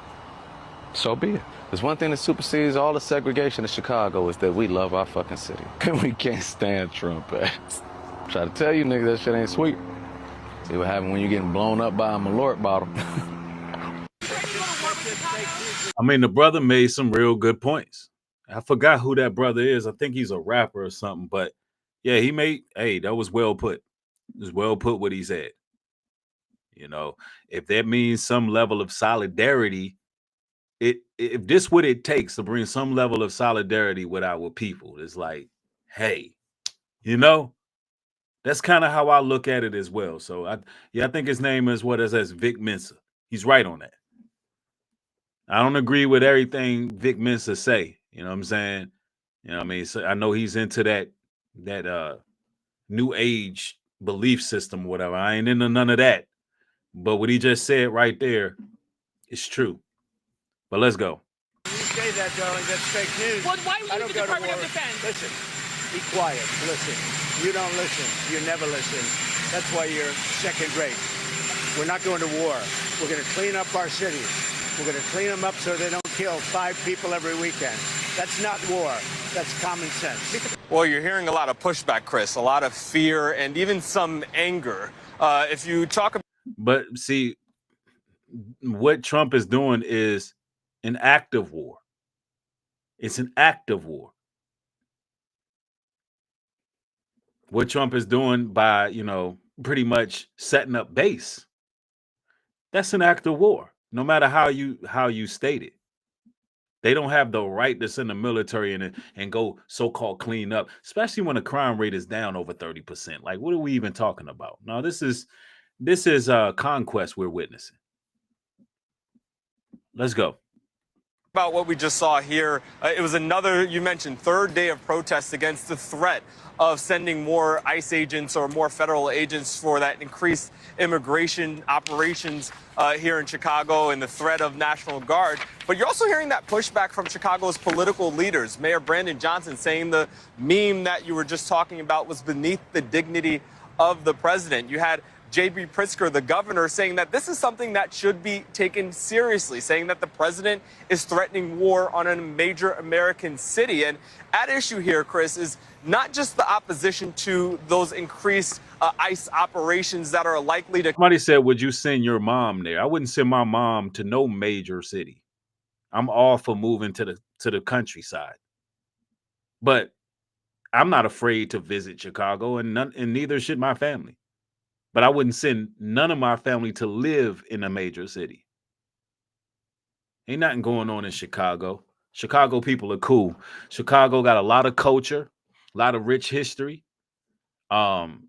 so be it. There's one thing that supersedes all the segregation of Chicago is that we love our fucking city. And we can't stand Trump ass. Try to tell you niggas that shit ain't sweet. See what happens when you're getting blown up by a Malort bottle.
I mean, the brother made some real good points. I forgot who that brother is. I think he's a rapper or something. But yeah, that was well put. It was well put what he said. You know, if that means some level of solidarity, if this what it takes to bring some level of solidarity with our people, it's like, hey, you know, that's kind of how I look at it as well. So I think his name is what it says, Vic Mensa. He's right on that. I don't agree with everything Vic Mensa say. You know what I'm saying? You know what I mean? So I know he's into that new age belief system or whatever. I ain't into none of that. But what he just said right there is true. But let's go.
You say that, darling, that's fake news.
Well, why would
I don't
the
go to
Department
war.
of Defense?
Listen, be quiet. Listen. You don't listen. You never listen. That's why you're second rate. We're not going to war. We're going to clean up our cities. We're going to clean them up so they don't kill 5 people every weekend. That's not war. That's common sense.
Well, you're hearing a lot of pushback, Chris, a lot of fear and even some anger. If you talk about.
But see, what Trump is doing is an act of war. It's an act of war. What Trump is doing by, pretty much setting up base, that's an act of war. No matter how you state it. They don't have the right to send the military in and go so-called clean up, especially when the crime rate is down over 30%. Like, what are we even talking about? No, this is conquest we're witnessing. Let's go.
About what we just saw here, it was another, you mentioned, third day of protests against the threat of sending more ICE agents or more federal agents for that increased immigration operations here in Chicago and the threat of National Guard. But you're also hearing that pushback from Chicago's political leaders. Mayor Brandon Johnson saying the meme that you were just talking about was beneath the dignity of the president. You had J.B. Pritzker, the governor, saying that this is something that should be taken seriously, saying that the president is threatening war on a major American city. And at issue here, Chris, is not just the opposition to those increased ICE operations that are likely to.
Somebody said, would you send your mom there? I wouldn't send my mom to no major city. I'm all for moving to the countryside. But I'm not afraid to visit Chicago, and neither should my family. But I wouldn't send none of my family to live in a major city. Ain't nothing going on in Chicago. Chicago people are cool. Chicago got a lot of culture, a lot of rich history.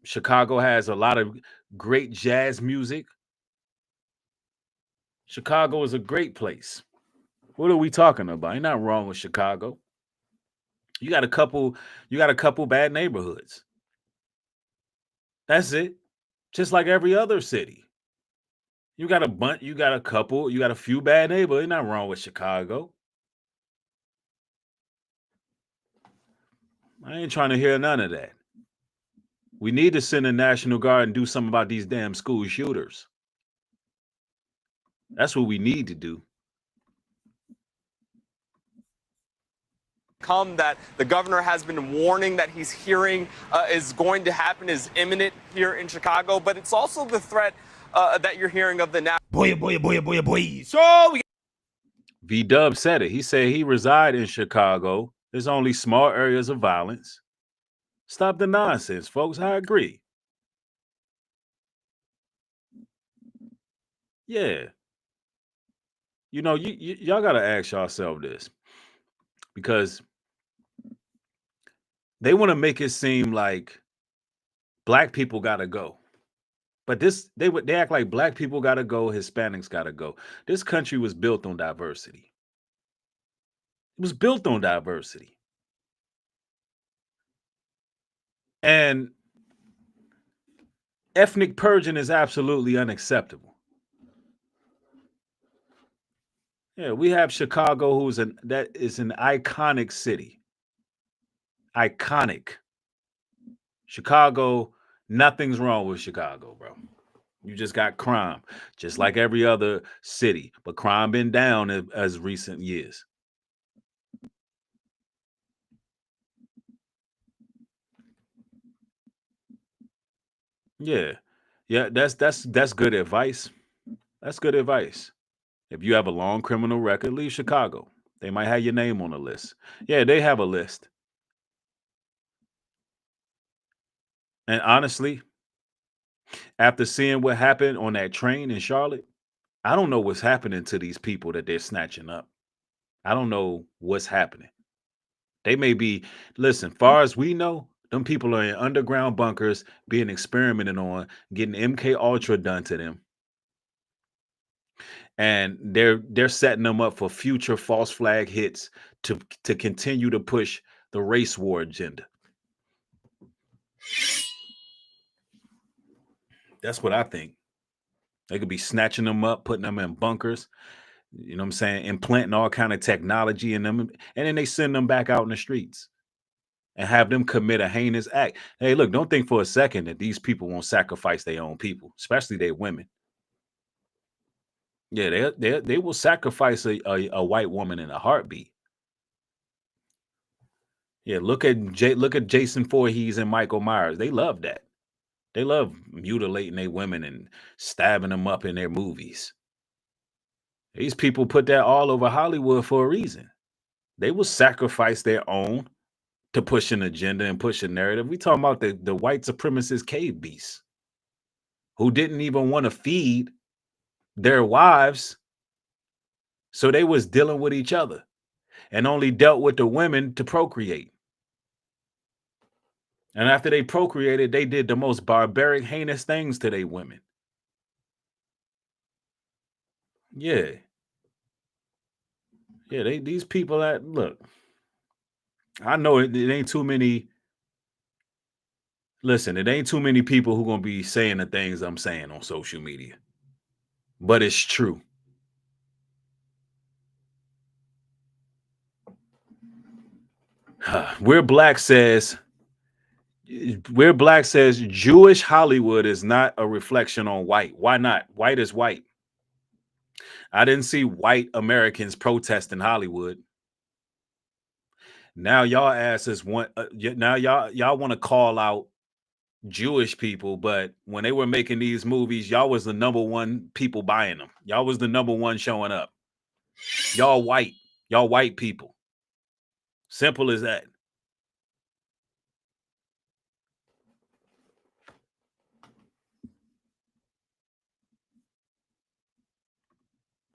Chicago has a lot of great jazz music. Chicago is a great place. What are we talking about? Ain't nothing wrong with Chicago. You got a couple bad neighborhoods. That's it. Just like every other city. You got a few bad neighbors. Ain't nothing wrong with Chicago. I ain't trying to hear none of that. We need to send the National Guard and do something about these damn school shooters. That's what we need to do.
That the governor has been warning that he's hearing is going to happen, is imminent here in Chicago, but it's also the threat that you're hearing of the now.
Boy. So V-Dub said it. He said he reside in Chicago. There's only small areas of violence. Stop the nonsense, folks. I agree. Yeah. You know, y'all got to ask yourself this, because they want to make it seem like black people got to go. But they act like black people got to go, Hispanics got to go. This country was built on diversity. It was built on diversity. And ethnic purging is absolutely unacceptable. Yeah, we have Chicago, that is an iconic city. Iconic. Chicago, nothing's wrong with Chicago, bro. You just got crime, just like every other city, but crime been down as recent years. Yeah, yeah, that's good advice. That's good advice. If you have a long criminal record, leave Chicago. They might have your name on the list. Yeah, they have a list. And honestly, after seeing what happened on that train in Charlotte, I don't know what's happening to these people that they're snatching up. I don't know what's happening. They may be, listen, far as we know, them people are in underground bunkers being experimented on, getting MK Ultra done to them. And they're setting them up for future false flag hits to continue to push the race war agenda. That's what I think. They could be snatching them up, putting them in bunkers, you know what I'm saying, implanting all kind of technology in them, and then they send them back out in the streets and have them commit a heinous act. Hey, look, don't think for a second that these people won't sacrifice their own people, especially their women. Yeah, they will sacrifice a white woman in a heartbeat. Yeah, look at Jason Voorhees and Michael Myers. They love that. They love mutilating their women and stabbing them up in their movies. These people put that all over Hollywood for a reason. They will sacrifice their own to push an agenda and push a narrative. We talking about the white supremacist cave beasts who didn't even want to feed their wives, so they was dealing with each other and only dealt with the women to procreate. And after they procreated, they did the most barbaric, heinous things to their women. Yeah. Yeah, these people that look. I know it ain't too many. Listen, it ain't too many people who gonna be saying the things I'm saying on social media. But it's true. We're Black says Jewish Hollywood is not a reflection on white. Why not? White is white. I didn't see white Americans protesting Hollywood. Now y'all asses want now y'all want to call out Jewish people, but when they were making these movies, y'all was the number one people buying them. Y'all was the number one showing up. Y'all white people. Simple as that.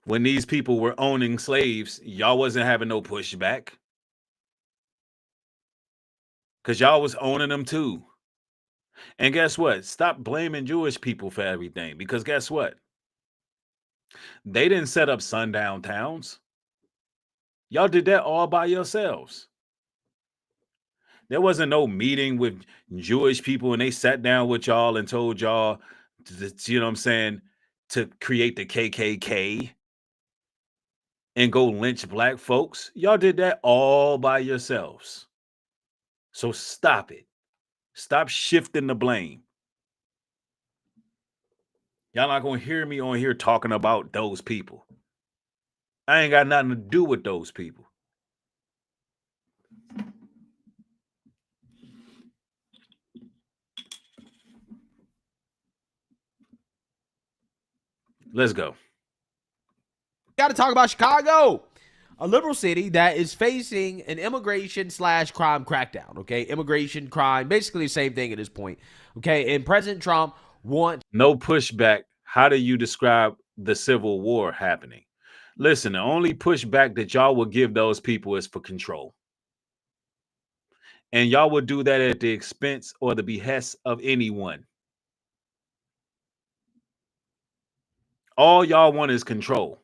When these people were owning slaves, y'all wasn't having no pushback. Because y'all was owning them too. And guess what? Stop blaming Jewish people for everything. Because guess what? They didn't set up sundown towns. Y'all did that all by yourselves. There wasn't no meeting with Jewish people and they sat down with y'all and told y'all, you know what I'm saying, to create the KKK and go lynch black folks. Y'all did that all by yourselves. So stop it. Stop shifting the blame. Y'all not going to hear me on here talking about those people. I ain't got nothing to do with those people. Let's go.
Got to talk about Chicago. a liberal city that is facing an immigration / crime crackdown. Okay, immigration, crime, basically the same thing at this point. Okay, and President Trump wants
no pushback. How do you describe the Civil War happening? Listen, the only pushback that y'all will give those people is for control. And y'all will do that at the expense or the behest of anyone. All y'all want is control.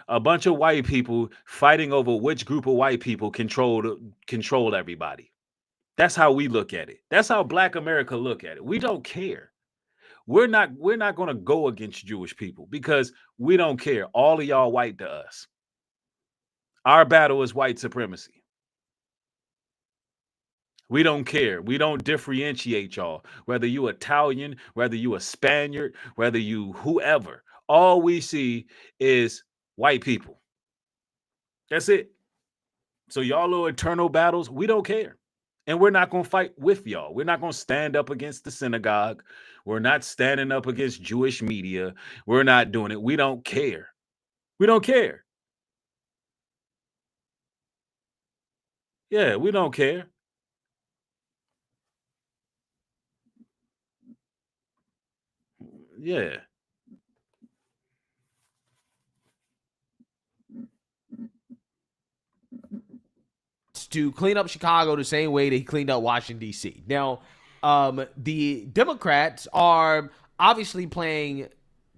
A bunch of white people fighting over which group of white people control everybody. That's how we look at it. That's how Black America look at it. We don't care. We're not going to go against Jewish people because we don't care. All of y'all white to us. Our battle is white supremacy. We don't care. We don't differentiate y'all. Whether you Italian, whether you a Spaniard, whether you whoever. All we see is white people. That's it. So y'all little eternal battles, we don't care. And we're not going to fight with y'all. We're not going to stand up against the synagogue. We're not standing up against Jewish media. We're not doing it. We don't care. We don't care. Yeah, we don't care. Yeah.
to clean up Chicago the same way that he cleaned up Washington, D.C. Now, the Democrats are obviously playing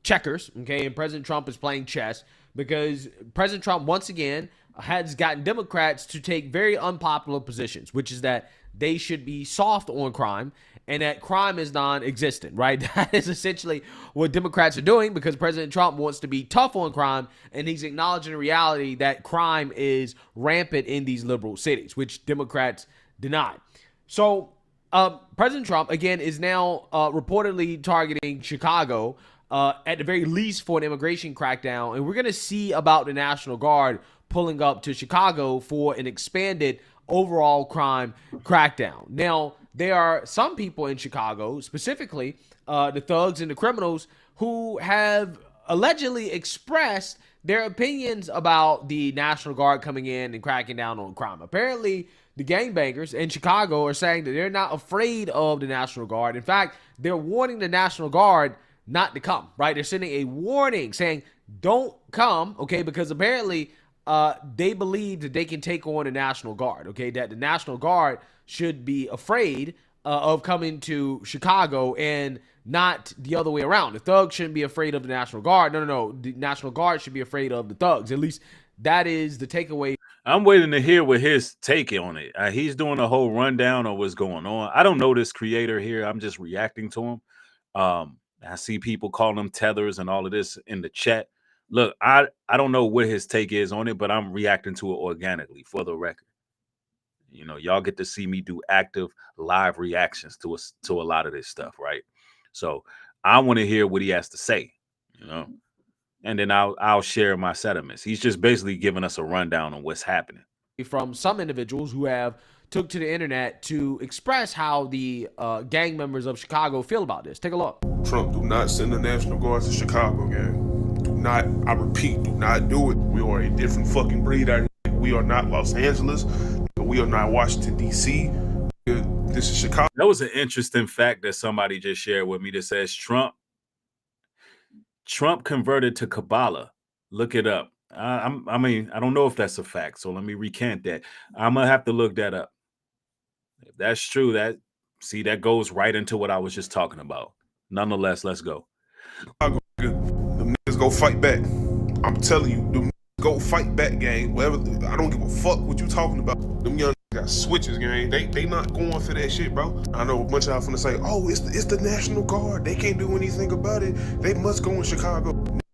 checkers, okay, and President Trump is playing chess because President Trump, once again, has gotten Democrats to take very unpopular positions, which is that they should be soft on crime and that crime is non-existent, right? That is essentially what Democrats are doing because President Trump wants to be tough on crime and he's acknowledging the reality that crime is rampant in these liberal cities, which Democrats deny. So President Trump, again, is now reportedly targeting Chicago at the very least for an immigration crackdown. And we're going to see about the National Guard pulling up to Chicago for an expanded overall crime crackdown. Now, there are some people in Chicago, specifically the thugs and the criminals, who have allegedly expressed their opinions about the National Guard coming in and cracking down on crime. Apparently, the gangbangers in Chicago are saying that they're not afraid of the National Guard. In fact, they're warning the National Guard not to come, right? They're sending a warning saying, don't come, okay, because apparently they believe that they can take on the National Guard, okay, that the National Guard should be afraid of coming to Chicago and not the other way around. The thugs shouldn't be afraid of the National Guard. No. The National Guard should be afraid of the thugs. At least that is the takeaway.
I'm waiting to hear what his take on it. He's doing a whole rundown of what's going on. I don't know this creator here. I'm just reacting to him. I see people calling them tethers and all of this in the chat. Look, I don't know what his take is on it, but I'm reacting to it organically for the record. You know, y'all get to see me do active live reactions to a lot of this stuff, right? So I want to hear what he has to say, you know, and then I'll share my sentiments. He's just basically giving us a rundown on what's happening.
From some individuals who have took to the internet to express how the gang members of Chicago feel about this. Take a look.
Trump, do not send the National Guard to Chicago, gang. Do not, I repeat, do not do it. We are a different fucking breed out here. We are not Los Angeles. We are not Washington, D.C. This is Chicago.
That was an interesting fact that somebody just shared with me that says Trump converted to Kabbalah. Look it up. I mean, I don't know if that's a fact, so let me recant that. I'm going to have to look that up. If that's true, that goes right into what I was just talking about. Nonetheless, let's go.
Them niggas go fight back. I'm telling you, them niggas go fight back, gang. Whatever. I don't give a fuck what you talking about. Them young got switches, gang. They not going for that shit, bro. I know a bunch of y'all finna say, oh, it's the National Guard. They can't do anything about it. They must go in Chicago.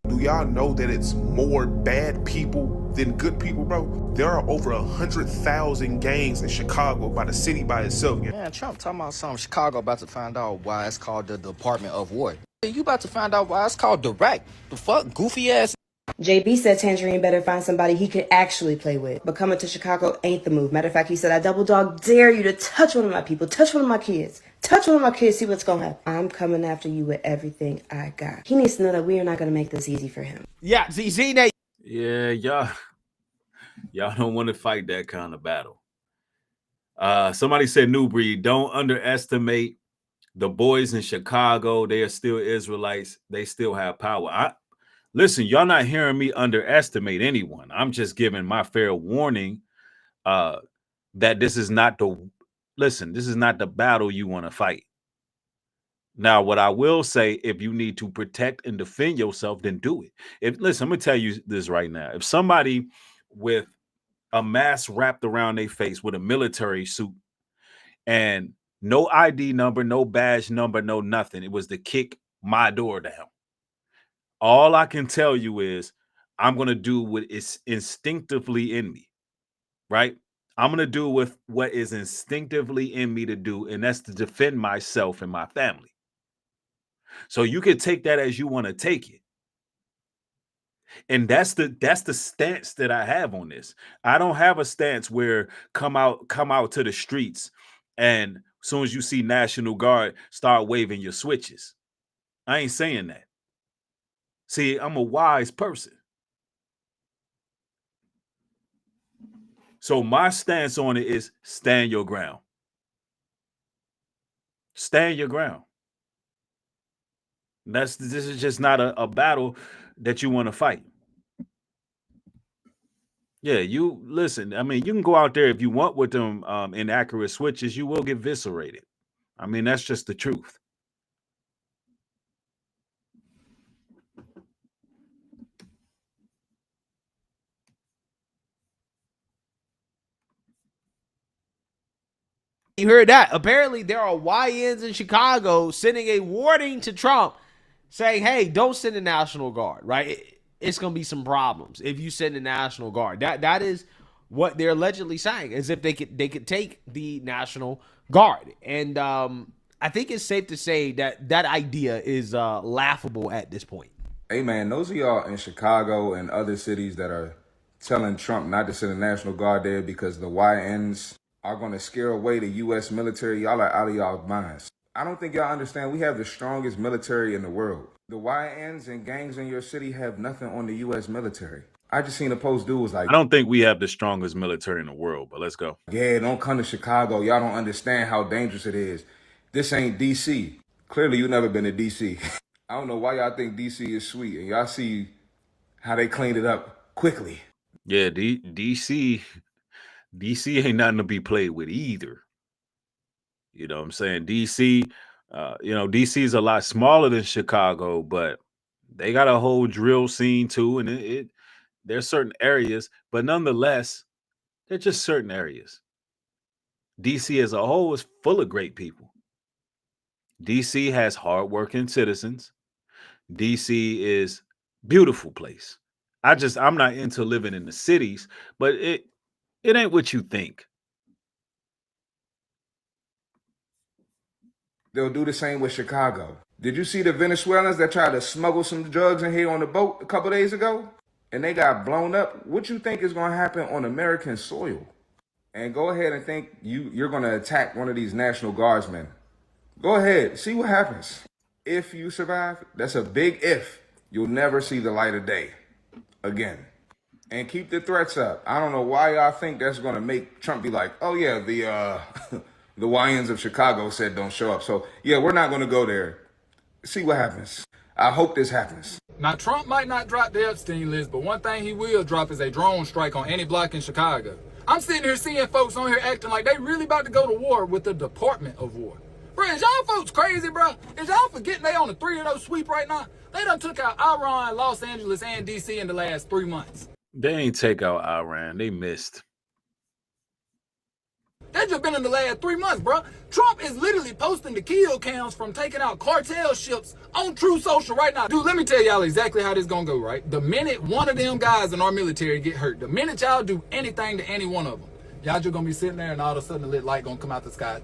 Do y'all know that it's more bad people than good people, bro? There are over 100,000 gangs in Chicago by the city by itself.
Man, Trump talking about something. Chicago about to find out why it's called the Department of War. You about to find out why it's called Direct. The fuck, goofy ass.
JB said Tangerine better find somebody he could actually play with. But coming to Chicago ain't the move. Matter of fact, he said, I double dog dare you to touch one of my people, touch one of my kids. Touch one of my kids, see what's gonna happen. I'm coming after you with everything I got. He needs to know that we are not gonna make this easy for him.
Yeah, see, Nate.
Yeah, Y'all don't want to fight that kind of battle. Somebody said, Nubreed, don't underestimate the boys in Chicago. They are still Israelites. They still have power. Listen, y'all not hearing me underestimate anyone. I'm just giving my fair warning that this is not the battle you want to fight. Now, what I will say, if you need to protect and defend yourself, then do it. Listen, I'm gonna tell you this right now. If somebody with a mask wrapped around their face with a military suit and no ID number, no badge number, no nothing, it was to kick my door down. All I can tell you is I'm gonna do what is instinctively in me, right? I'm gonna do with what is instinctively in me to do, and that's to defend myself and my family. So you can take that as you want to take it. And that's the stance that I have on this. I don't have a stance where come out to the streets and as soon as you see National Guard, start waving your switches. I ain't saying that. See, I'm a wise person. So my stance on it is stand your ground. Stand your ground. This is just not a battle that you want to fight. Yeah, you listen. I mean, you can go out there if you want with them inaccurate switches, you will get eviscerated. I mean, that's just the truth.
You heard that? Apparently, there are YNs in Chicago sending a warning to Trump saying, hey, don't send the National Guard, right? It's going to be some problems if you send the National Guard. That is what they're allegedly saying, as if they could take the National Guard. And I think it's safe to say that idea is laughable at this point.
Hey, man, those of y'all in Chicago and other cities that are telling Trump not to send the National Guard there because the YNs are going to scare away the U.S. military, y'all are out of y'all minds. I don't think y'all understand we have the strongest military in the world. The YNs and gangs in your city have nothing on the U.S. military. I just seen a post dude was like,
I don't think we have the strongest military in the world, but let's go.
Yeah, don't come to Chicago. Y'all don't understand how dangerous it is. This ain't D.C. Clearly, you never been to D.C. I don't know why y'all think D.C. is sweet, and y'all see how they cleaned it up quickly.
Yeah, D.C. ain't nothing to be played with either. You know what I'm saying? DC, DC is a lot smaller than Chicago, but they got a whole drill scene too. And there's certain areas, but nonetheless, they're just certain areas. DC as a whole is full of great people. DC has hardworking citizens. DC is beautiful place. I'm not into living in the cities, but it ain't what you think.
They'll do the same with Chicago. Did you see the Venezuelans that tried to smuggle some drugs in here on the boat a couple days ago? And they got blown up? What you think is going to happen on American soil? And go ahead and think you're going to attack one of these National Guardsmen. Go ahead, see what happens. If you survive, that's a big if. You'll never see the light of day again. And keep the threats up. I don't know why y'all think that's going to make Trump be like, oh yeah, the YNs of Chicago said don't show up. So yeah, we're not going to go there. See what happens. I hope this happens.
Now, Trump might not drop the Epstein list, but one thing he will drop is a drone strike on any block in Chicago. I'm sitting here seeing folks on here acting like they really about to go to war with the Department of War. Bro, is y'all folks crazy, bro? Is y'all forgetting they on a 3-0 sweep right now? They done took out Iran, Los Angeles, and D.C. in the last 3 months.
They ain't take out Iran. They missed.
They just been in the last 3 months, bro. Trump is literally posting the kill cams from taking out cartel ships on True Social right now. Dude, let me tell y'all exactly how this gonna go, right? The minute one of them guys in our military get hurt, the minute y'all do anything to any one of them, y'all just gonna be sitting there and all of a sudden the lit light gonna come out the sky.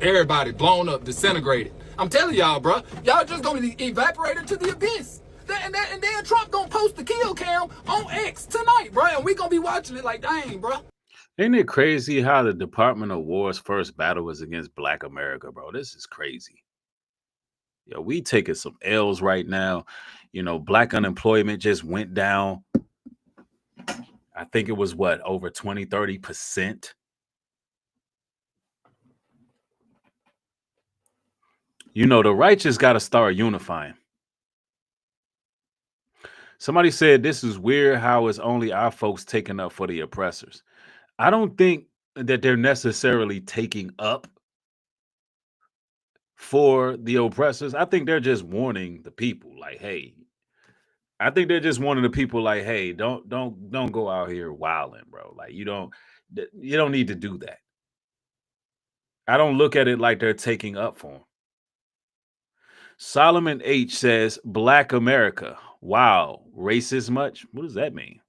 Everybody blown up, disintegrated. I'm telling y'all, bro. Y'all just gonna be evaporated to the abyss. And then Trump gonna post the kill cam on X tonight, bro. And we gonna be watching it like, dang, bro.
Ain't it crazy how the Department of War's first battle was against Black America, bro? This is crazy. Yo, we taking some L's right now. You know, Black unemployment just went down. I think it was what, over 20-30%. You know, the righteous got to start unifying. Somebody said this is weird how it's only our folks taking up for the oppressors. I don't think that they're necessarily taking up for the oppressors. I think they're just warning the people, like, hey, I think they're just warning the people, like, hey, don't go out here wilding, bro. Like, you don't need to do that. I don't look at it like they're taking up for them. Solomon H says, Black America. Wow, racist much? What does that mean?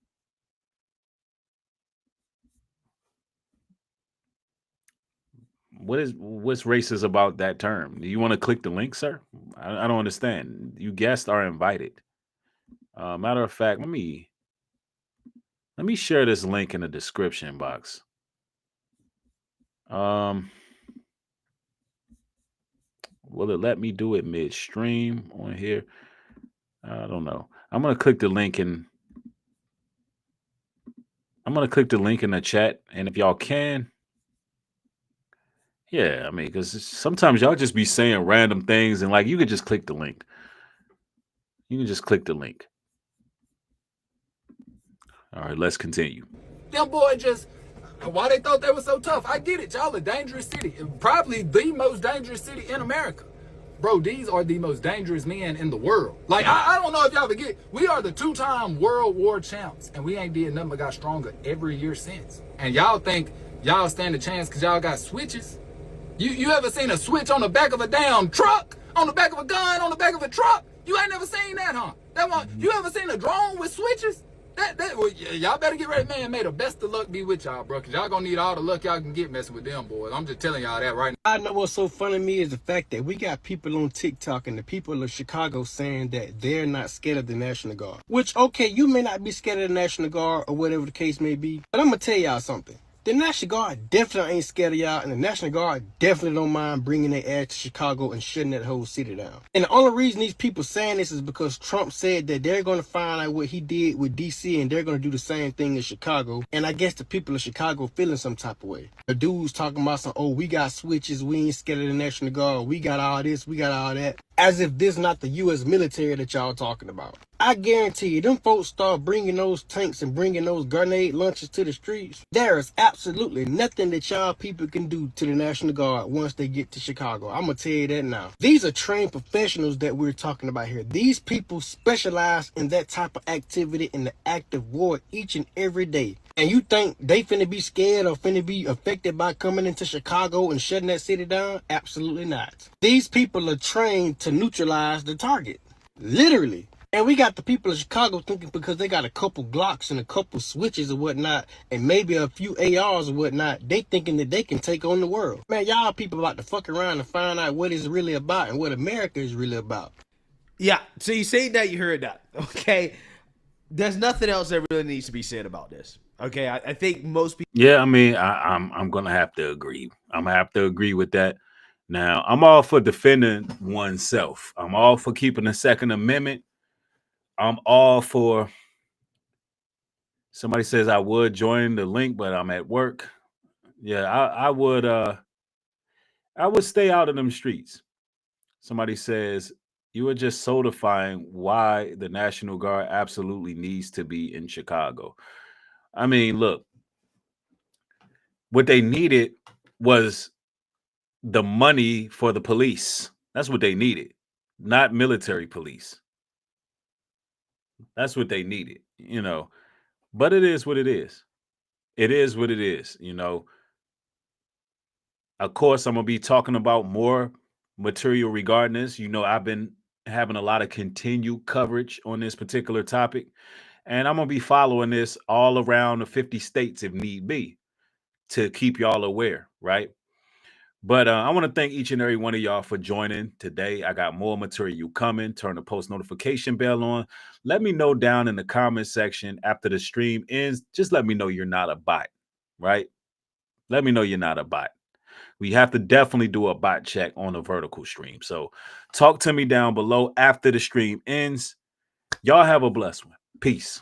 What's racist about that term? Do you want to click the link, sir? I don't understand. You guests are invited. Matter of fact, let me share this link in the description box. Will it let me do it midstream on here? I don't know. I'm gonna click the link in the chat, and if y'all can, yeah, I mean, because sometimes y'all just be saying random things, and like you could just click the link. You can just click the link. All right, let's continue.
Them boys just, why they thought they were so tough? I get it. Y'all a dangerous city. Probably the most dangerous city in America. Bro, these are the most dangerous men in the world. Like, I don't know if y'all forget, we are the 2-time World War champs, and we ain't did nothing but got stronger every year since. And y'all think y'all stand a chance because y'all got switches? You ever seen a switch on the back of a damn truck? On the back of a gun? On the back of a truck? You ain't never seen that, huh? That one. You ever seen a drone with switches? Well, y'all better get ready, man. May the best of luck be with y'all, bro, because y'all gonna need all the luck y'all can get messing with them boys. I'm just telling y'all that right now.
I know what's so funny to me is the fact that we got people on TikTok and the people of Chicago saying that they're not scared of the National Guard. Which, okay, you may not be scared of the National Guard or whatever the case may be, but I'm gonna tell y'all something. The National Guard definitely ain't scared of y'all, and the National Guard definitely don't mind bringing their ass to Chicago and shutting that whole city down. And the only reason these people saying this is because Trump said that they're going to find out what he did with D.C. and they're going to do the same thing in Chicago. And I guess the people of Chicago feeling some type of way. The dude's talking about some, oh, we got switches, we ain't scared of the National Guard, we got all this, we got all that. As if this not the U.S. military that y'all talking about. I guarantee you, them folks start bringing those tanks and bringing those grenade launchers to the streets. There is absolutely nothing that y'all people can do to the National Guard once they get to Chicago. I'm going to tell you that now. These are trained professionals that we're talking about here. These people specialize in that type of activity in the active war each and every day. And you think they finna be scared or finna be affected by coming into Chicago and shutting that city down? Absolutely not. These people are trained to neutralize the target. Literally. And we got the people of Chicago thinking because they got a couple Glocks and a couple switches or whatnot, and maybe a few ARs or whatnot, they thinking that they can take on the world. Man, y'all people about to fuck around and find out what it's really about and what America is really about.
Yeah, so you say that, you heard that, okay? There's nothing else that really needs to be said about this, okay? I think most people...
Yeah, I mean, I'm going to have to agree. I'm going to have to agree with that. Now, I'm all for defending oneself. I'm all for keeping the Second Amendment. I'm all for, somebody says I would join the link, but I'm at work. Yeah, I would stay out of them streets. Somebody says you are just solidifying why the National Guard absolutely needs to be in Chicago. I mean, look, what they needed was the money for the police. That's what they needed, not military police. That's what they needed, you know. But it is what it is. It is what it is, you know. Of course, I'm going to be talking about more material regarding this. You know, I've been having a lot of continued coverage on this particular topic, and I'm going to be following this all around the 50 states if need be to keep y'all aware, right? But I want to thank each and every one of y'all for joining today. I got more material coming. Turn the post notification bell on. Let me know down in the comment section after the stream ends. Just let me know you're not a bot, right? Let me know you're not a bot. We have to definitely do a bot check on the vertical stream. So talk to me down below after the stream ends. Y'all have a blessed one. Peace.